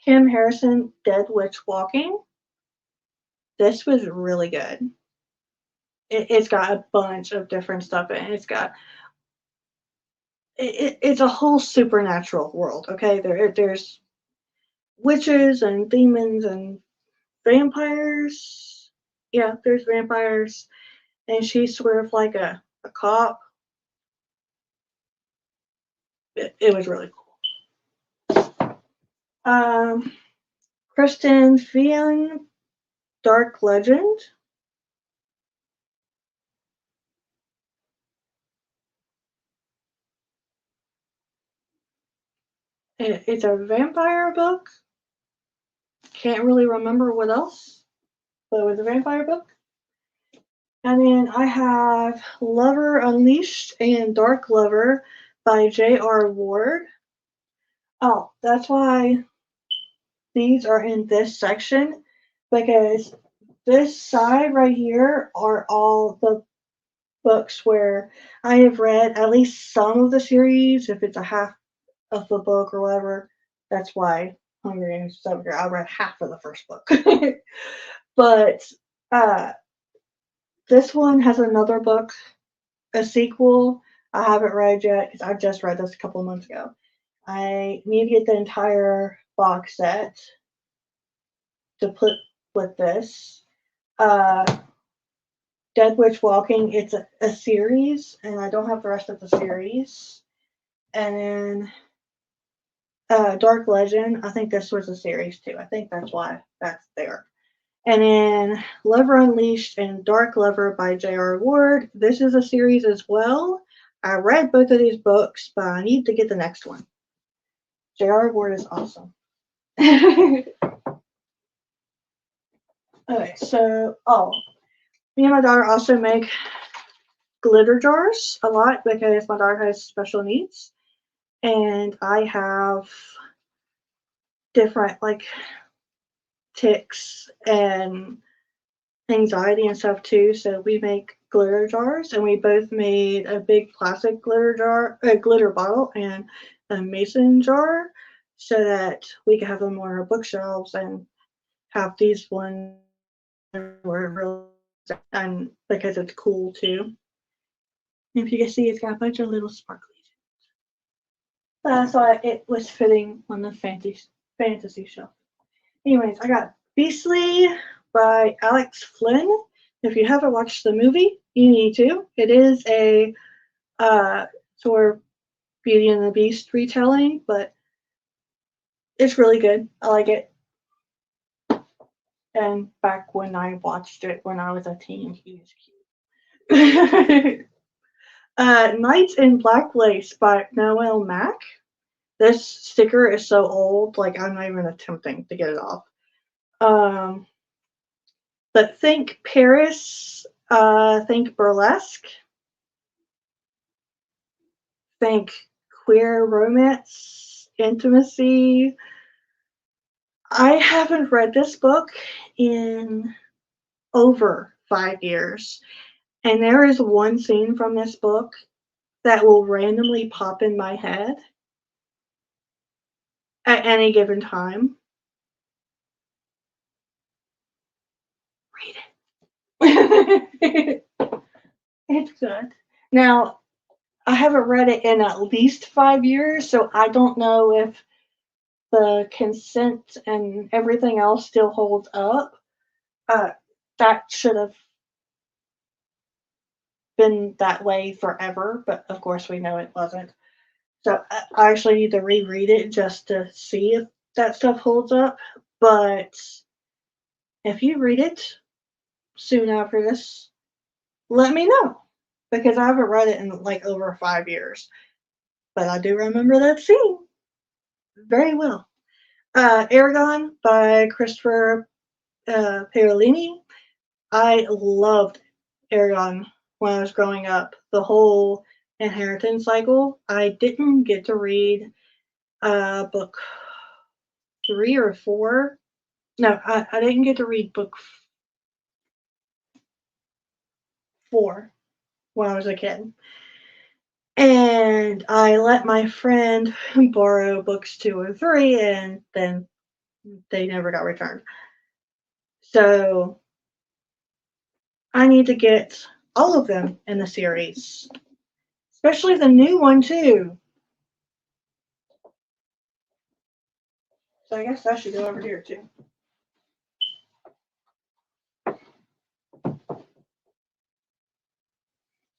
Kim Harrison, Dead Witch Walking. This was really good. It's got a bunch of different stuff in it. It's got it's a whole supernatural world. Okay, there's witches and demons and vampires. Yeah, there's vampires, and she's sort of like a cop. It was really cool. Kristen Fian, Dark Legend. It's a vampire book. Can't really remember what else, but it was a vampire book. And then I have Lover Unleashed and Dark Lover by J.R. Ward. Oh, that's why these are in this section, because this side right here are all the books where I have read at least some of the series. If it's a half of the book or whatever, that's why Hunger Games is over here. I read half of the first book. But uh, this one has another book, a sequel. I haven't read yet because I just read this a couple of months ago. I need to get the entire box set to put with this. Uh, Dead Witch Walking, it's a series, and I don't have the rest of the series. And then Dark Legend, I think this was a series too. I think that's why that's there. And then Lover Unleashed and Dark Lover by J.R. Ward. This is a series as well. I read both of these books, but I need to get the next one. J.R. Ward is awesome. Okay, so, me and my daughter also make glitter jars a lot because my daughter has special needs. And I have different, like, tics and anxiety and stuff too. So we make glitter jars, and we both made a big plastic glitter jar, a glitter bottle, and a mason jar, so that we could have them on our bookshelves and have these ones were really, and because it's cool too. If you can see, it's got a bunch of little sparklies. That's why it was fitting on the fantasy shelf. Anyways, I got Beastly by Alex Flynn. If you haven't watched the movie, you need to. It is a sort of Beauty and the Beast retelling, but it's really good. I like it. And back when I watched it when I was a teen, he was cute. Knights in Black Lace by Noel Mack. This sticker is so old, like I'm not even attempting to get it off. But think Paris, think burlesque, think queer romance, intimacy. I haven't read this book in over 5 years, and there is one scene from this book that will randomly pop in my head at any given time. Read it. It's good. Now, I haven't read it in at least 5 years, so I don't know if the consent and everything else still holds up. That should have been that way forever, but of course we know it wasn't. So I actually need to reread it just to see if that stuff holds up. But if you read it soon after this, let me know, because I haven't read it in like over 5 years. But I do remember that scene very well. Aragon by Christopher Paolini. I loved Aragon when I was growing up. The whole inheritance cycle. I didn't get to read book 3 or 4. No, I didn't get to read book 4 when I was a kid. And I let my friend borrow books 2 or 3, and then they never got returned. So I need to get all of them in the series, especially the new one too. So I guess that should go over here too.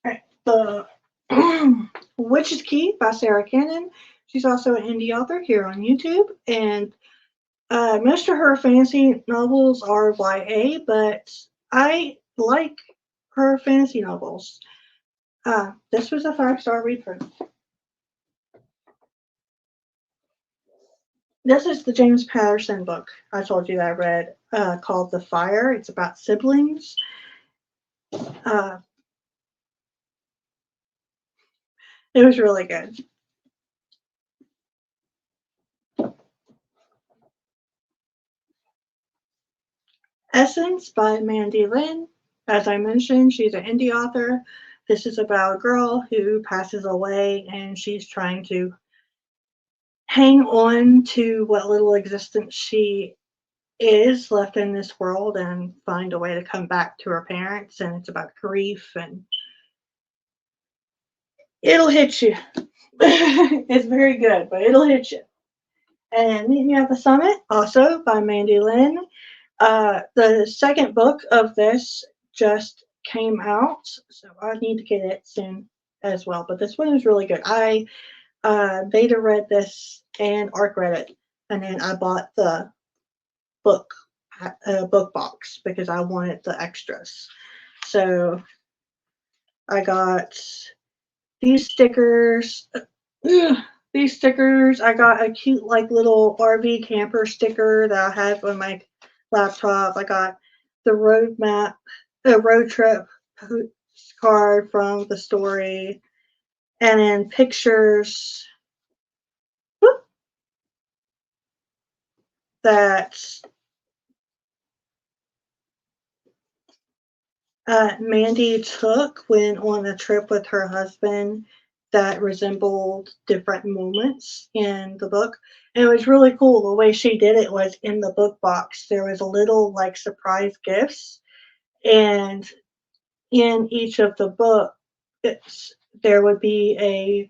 Alright, the Witch's Key by Sarah Cannon. She's also an indie author here on YouTube, and most of her fantasy novels are YA, but I like her fantasy novels. This was a 5-star read for me. This is the James Patterson book I told you that I read, called The Fire. It's about siblings. It was really good. Essence by Mandy Lynn. As I mentioned, she's an indie author. This is about a girl who passes away and she's trying to hang on to what little existence she is left in this world and find a way to come back to her parents. And it's about grief, and it'll hit you. It's very good, but it'll hit you. And Meet Me at the Summit, also by Mandy Lynn. The second book of this just came out, so I need to get it soon as well. But this one is really good. I beta read this and ARC read it, and then I bought the book box because I wanted the extras. So I got these stickers. These stickers. I got a cute like little RV camper sticker that I have on my laptop. I got the road trip card from the story, and then pictures that Mandy took when on a trip with her husband that resembled different moments in the book. And it was really cool. The way she did it was in the book box, there was a little like surprise gifts, and in each of the books, there would be a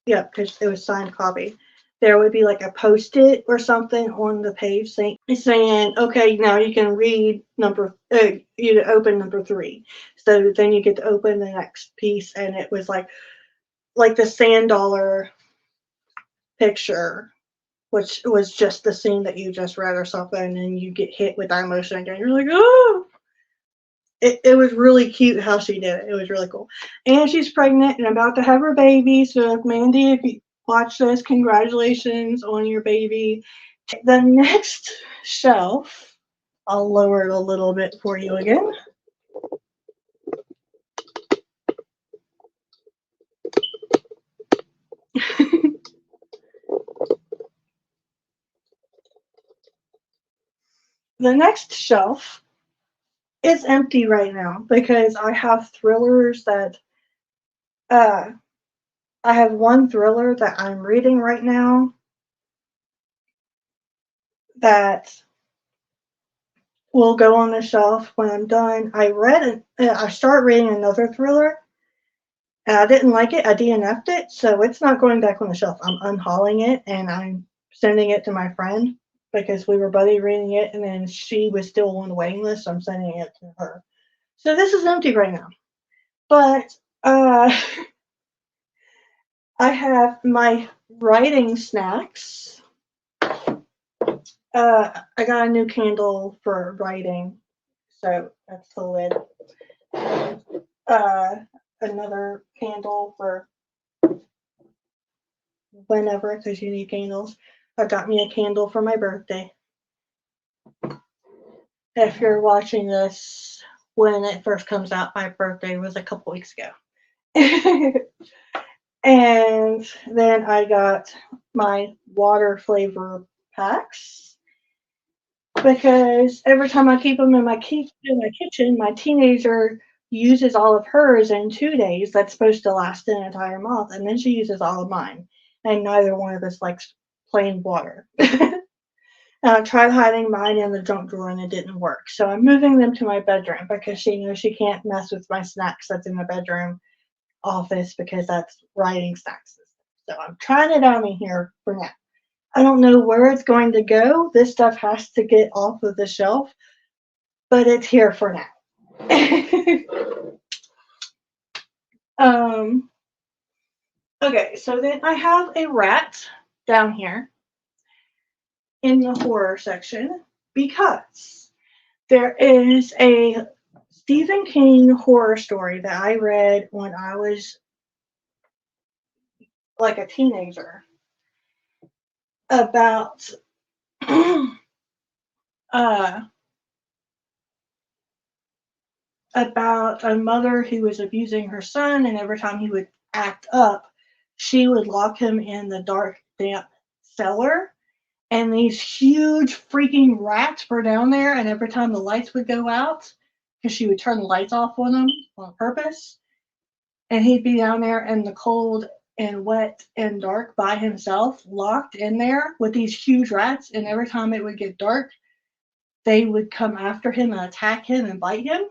because it was signed copy. There would be like a post-it or something on the page saying, okay, now you can read you to open number 3. So then you get to open the next piece, and it was like the sand dollar picture, which was just the scene that you just read or something, and then you get hit with that emotion again. You're like, oh! It was really cute how she did it. It was really cool. And she's pregnant and about to have her baby. So, Mandy, if you watch this, congratulations on your baby. The next shelf, I'll lower it a little bit for you again. The next shelf is empty right now because I have thrillers that I have one thriller that I'm reading right now that will go on the shelf when I'm done. I start reading another thriller, and I didn't like it. I DNF'd it, so it's not going back on the shelf. I'm unhauling it, and I'm sending it to my friend because we were buddy reading it, and then she was still on the waiting list, so I'm sending it to her. So this is empty right now. But I have my writing snacks. I got a new candle for writing, so that's the lid. Another candle for whenever, because you need candles. I got me a candle for my birthday. If you're watching this when it first comes out, my birthday was a couple weeks ago. And then I got my water flavor packs because every time I keep them in my kitchen, my teenager uses all of hers in 2 days. That's supposed to last an entire month, and then she uses all of mine, and neither one of us likes plain water. I tried hiding mine in the junk drawer and it didn't work, so I'm moving them to my bedroom because she knows she can't mess with my snacks that's in the bedroom office because that's writing snacks. So I'm trying it out in here for now. I don't know where it's going to go. This stuff has to get off of the shelf, but it's here for now. um, okay, so then I have a rat down here in the horror section because there is a Stephen King horror story that I read when I was like a teenager about uh, about a mother who was abusing her son, and every time he would act up, she would lock him in the dark, damp cellar. And these huge freaking rats were down there, and every time the lights would go out, because she would turn the lights off on them on purpose, and he'd be down there in the cold and wet and dark by himself, locked in there with these huge rats, and every time it would get dark, they would come after him and attack him and bite him.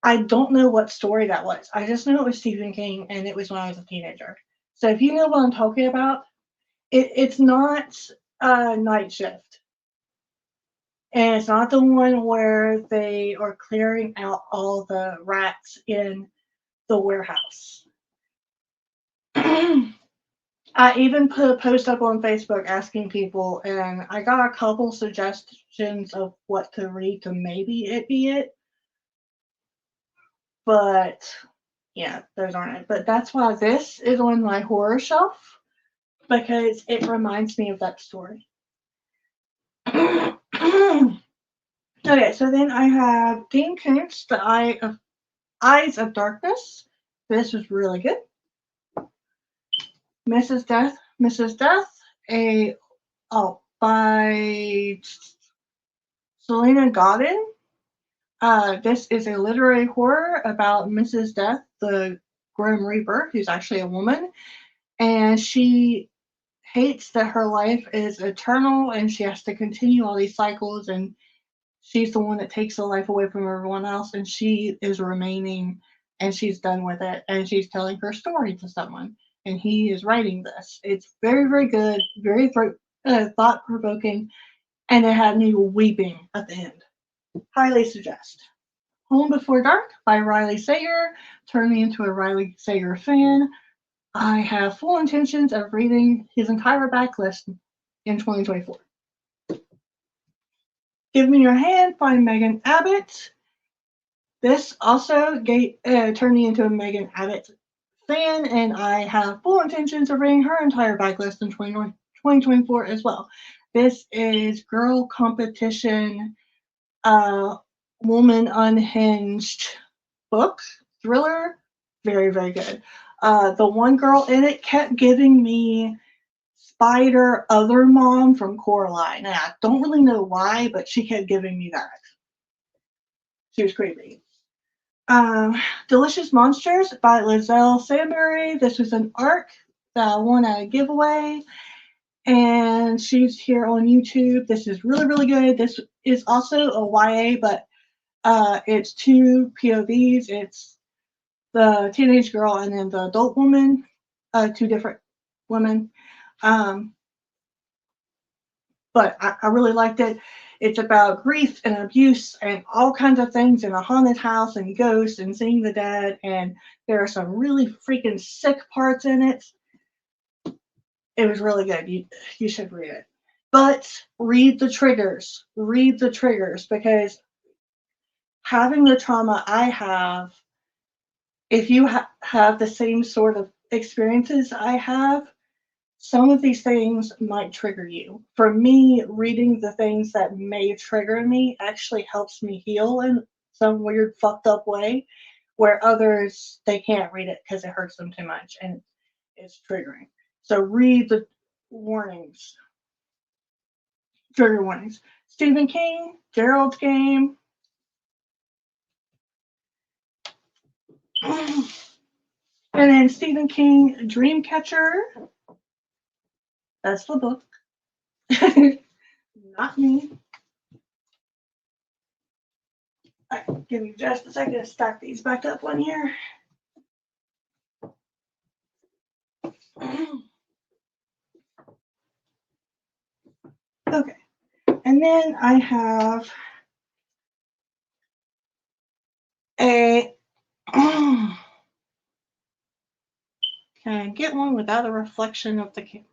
I don't know what story that was. I just know it was Stephen King, and it was when I was a teenager. So if you know what I'm talking about, it's not Night Shift. And it's not the one where they are clearing out all the rats in the warehouse. I even put a post up on Facebook asking people, and I got a couple suggestions of what to read to maybe it be it. But yeah, those aren't it. But that's why this is on my horror shelf, because it reminds me of that story. Okay, so then I have Dean Koontz, The Eyes of Darkness. This was really good. Mrs. Death, by Selena Godin. This is a literary horror about Mrs. Death, the Grim Reaper, who's actually a woman, and she hates that her life is eternal and she has to continue all these cycles, and she's the one that takes the life away from everyone else, and she is remaining, and she's done with it, and she's telling her story to someone, and he is writing this. It's very, very good, very thought-provoking, and it had me weeping at the end. Highly suggest. Home Before Dark by Riley Sager turned me into a Riley Sager fan. I have full intentions of reading his entire backlist in 2024. Give Me Your Hand by Megan Abbott. This also turned me into a Megan Abbott fan, and I have full intentions of reading her entire backlist in 2024 as well. This is girl competition, woman unhinged book, thriller, very, very good. The one girl in it kept giving me Spider Other Mom from Coraline, and I don't really know why, but she kept giving me that. She was creepy. Delicious Monsters by Lizelle Sambury. This was an ARC that I won at a giveaway, and she's here on YouTube. This is really, really good. This is also a YA, but it's two POVs. It's the teenage girl and then the adult woman, two different women. But I really liked it. It's about grief and abuse and all kinds of things in a haunted house and ghosts and seeing the dead. And there are some really freaking sick parts in it. It was really good. You should read it. But read the triggers. Read the triggers, because having the trauma I have, if you have the same sort of experiences I have, some of these things might trigger you. For me, reading the things that may trigger me actually helps me heal in some weird, fucked up way, where others, they can't read it because it hurts them too much and it's triggering. So read the warnings, trigger warnings. Stephen King, Gerald's Game. And then Stephen King, Dreamcatcher. That's the book. Not me. All right, give me just a second to stack these back up on here. Okay. And then I have a can I get one without a reflection of the camera?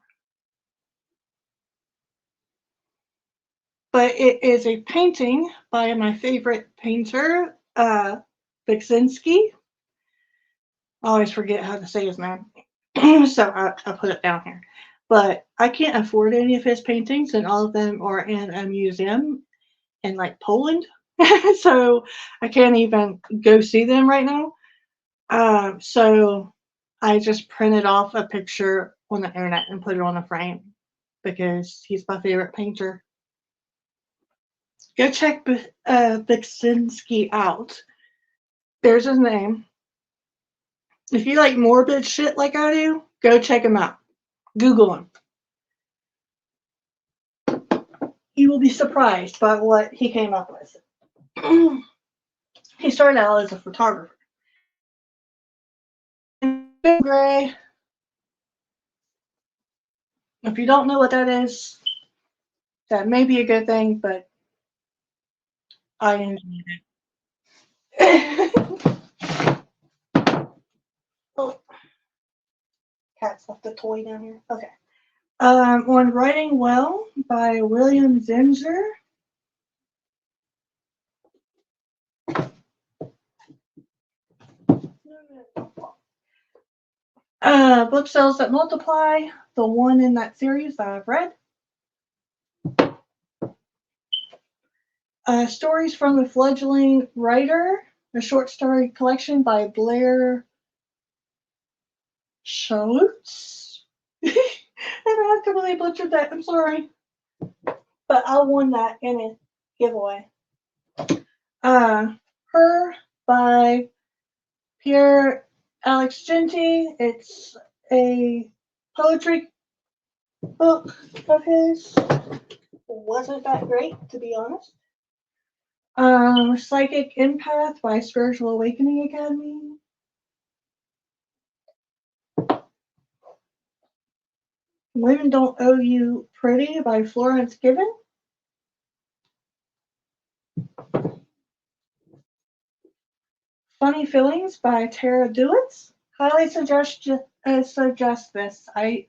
But it is a painting by my favorite painter, Viksinski. I always forget how to say his name, so I put it down here. But I can't afford any of his paintings, and all of them are in a museum in like Poland, so I can't even go see them right now. So I just printed off a picture on the internet and put it on a frame because he's my favorite painter. Go check Viksinski out. There's his name. If you like morbid shit like I do, go check him out. Google him. You will be surprised by what he came up with. He started out as a photographer. Gray. If you don't know what that is, that may be a good thing, but I enjoyed it. Oh, cat's left a toy down here. Okay. On Writing Well by William Zinsser. Book Sales That Multiply, the one in that series that I've read. Stories from the Fledgling Writer, a short story collection by Blair Schultz. I don't have to really butcher that, I'm sorry. But I won that in a giveaway. Her by Pierre Alex Genty. It's a poetry book of his. Wasn't that great, to be honest. Psychic Empath by Spiritual Awakening Academy. Women Don't Owe You Pretty by Florence Given. Funny Feelings by Tara Duitz. Highly suggest this. I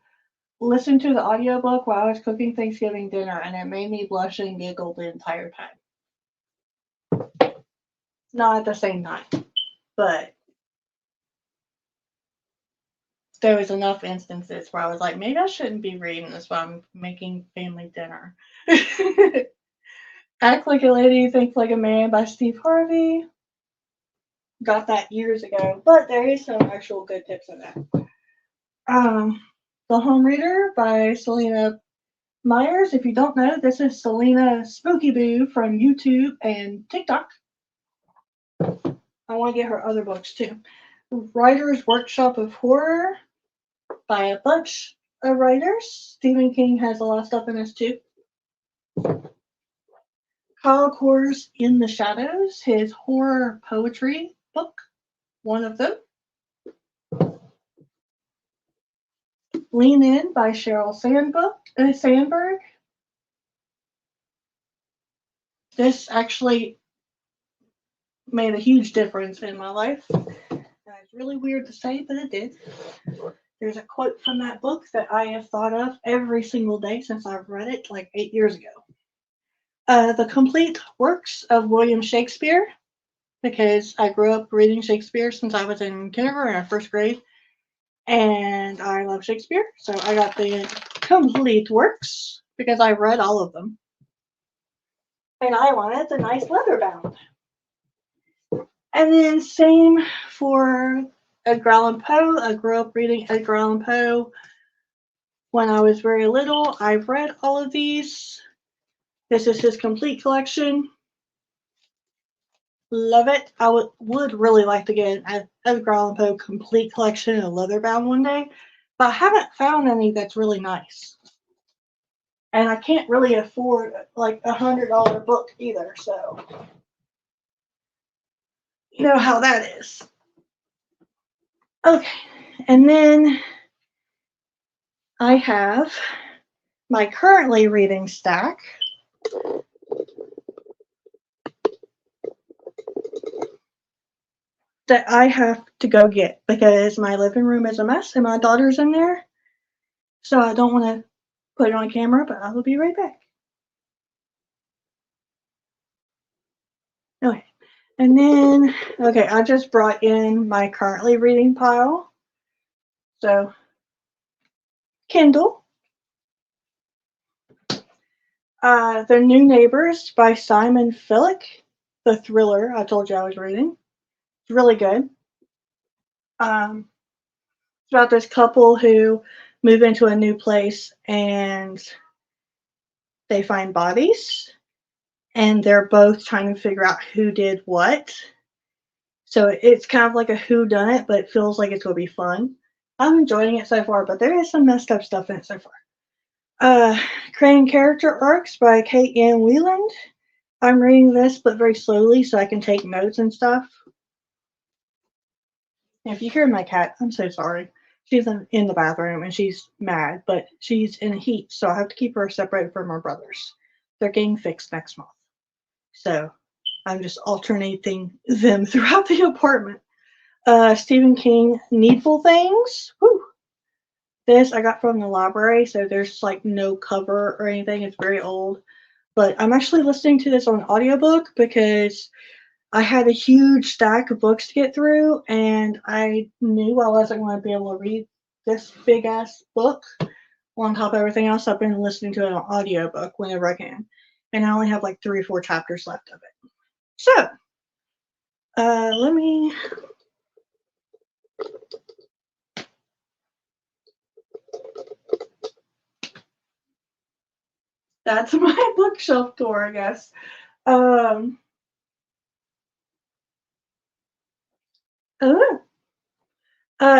listened to the audiobook while I was cooking Thanksgiving dinner, and it made me blush and giggle the entire time. Not at the same time, but there was enough instances where I was like, maybe I shouldn't be reading this while I'm making family dinner. Act Like a Lady, Think Like a Man by Steve Harvey. Got that years ago, but there is some actual good tips in that. The Home Reader by Selena Myers. If you don't know, this is Selena Spooky Boo from YouTube and TikTok. I want to get her other books too. Writer's Workshop of Horror by a bunch of writers. Stephen King has a lot of stuff in this too. Kyle Coors In the Shadows, his horror poetry book, one of them. Lean In by Sheryl Sandberg. This actually made a huge difference in my life. It's really weird to say, but it did. There's a quote from that book that I have thought of every single day since I've read it like 8 years ago. The Complete Works of William Shakespeare, because I grew up reading Shakespeare since I was in kindergarten or first grade, and I love Shakespeare, so I got the Complete Works because I read all of them. And I wanted the nice leather bound. And then same for Edgar Allan Poe. I grew up reading Edgar Allan Poe when I was very little. I've read all of these. This is his complete collection. Love it. I would really like to get an Edgar Allan Poe complete collection in a leather bound one day, but I haven't found any that's really nice. And I can't really afford like $100 book either, so you know how that is. Okay, and then I have my currently reading stack. That I have to go get because my living room is a mess and my daughter's in there. So I don't want to put it on camera, but I will be right back. Okay. And then, okay, I just brought in my currently reading pile. So, Kindle. The New Neighbors by Simon Phillick, the thriller I told you I was reading. It's really good. It's about this couple who move into a new place and they find bodies and they're both trying to figure out who did what. So it's kind of like a whodunit, but it feels like it's going to be fun. I'm enjoying it so far, but there is some messed up stuff in it so far. Creating Character Arcs by Kate Ann Wieland. I'm reading this, but very slowly so I can take notes and stuff. If you hear my cat, I'm so sorry. She's in the bathroom and she's mad, but she's in heat, so I have to keep her separated from her brothers. They're getting fixed next month. So I'm just alternating them throughout the apartment. Stephen King, Needful Things. Whew. This I got from the library, so there's like no cover or anything. It's very old. But I'm actually listening to this on audiobook because I had a huge stack of books to get through, and I knew I wasn't going to be able to read this big ass book on top of everything else. I've been listening to it on audiobook whenever I can, and I only have like 3 or 4 chapters left of it. So, let me. That's my bookshelf tour, I guess.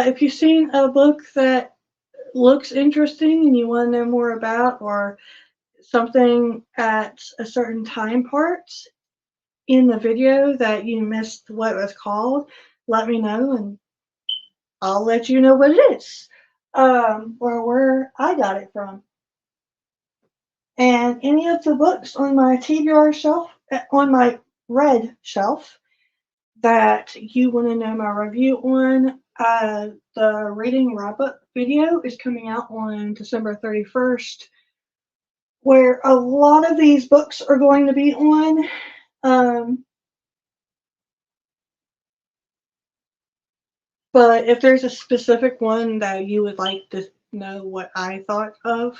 If you've seen a book that looks interesting and you want to know more about, or something at a certain time part in the video that you missed what it was called, let me know and I'll let you know what it is, or where I got it from. And any of the books on my TBR shelf, on my red shelf, that you want to know my review on, the reading wrap-up video is coming out on December 31st, where a lot of these books are going to be on. But if there's a specific one that you would like to know what I thought of,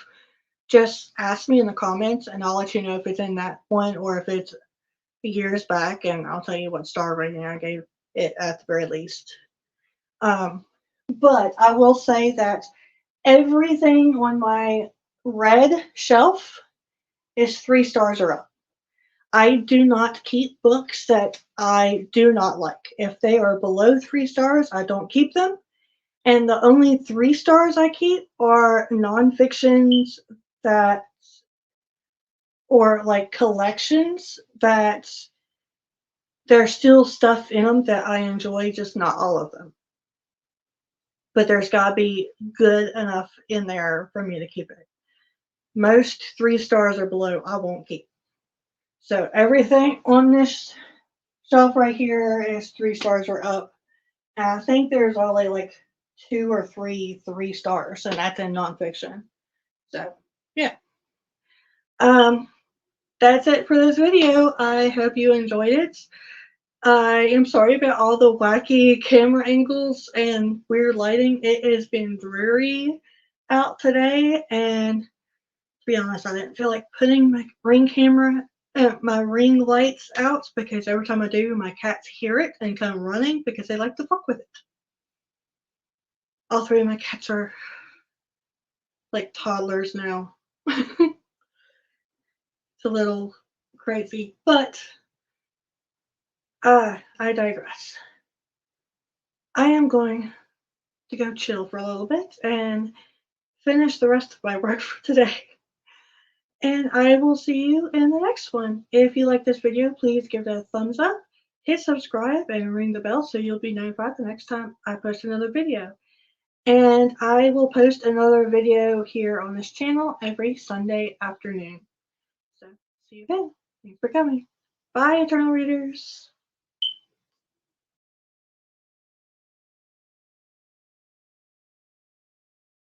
just ask me in the comments and I'll let you know if it's in that one or if it's years back, and I'll tell you what star rating I gave it at the very least. But I will say that everything on my red shelf is 3 stars or up. I do not keep books that I do not like. If they are below 3 stars, I don't keep them. And the only 3 stars I keep are nonfictions that, or like collections that there's still stuff in them that I enjoy, just not all of them. But there's got to be good enough in there for me to keep it. Most 3 stars or below, I won't keep. So everything on this shelf right here is 3 stars or up. And I think there's only like 2 or 3 stars, and that's in nonfiction. So yeah. That's it for this video. I hope you enjoyed it. I am sorry about all the wacky camera angles and weird lighting. It has been dreary out today, and to be honest, I didn't feel like putting my ring camera, my ring lights out, because every time I do, my cats hear it and come running because they like to fuck with it. All 3 of my cats are like toddlers now. It's a little crazy, but I digress. I am going to go chill for a little bit and finish the rest of my work for today. And I will see you in the next one. If you like this video, please give it a thumbs up, hit subscribe, and ring the bell so you'll be notified the next time I post another video. And I will post another video here on this channel every Sunday afternoon. So see you then. Thanks for coming. Bye, Eternal Readers.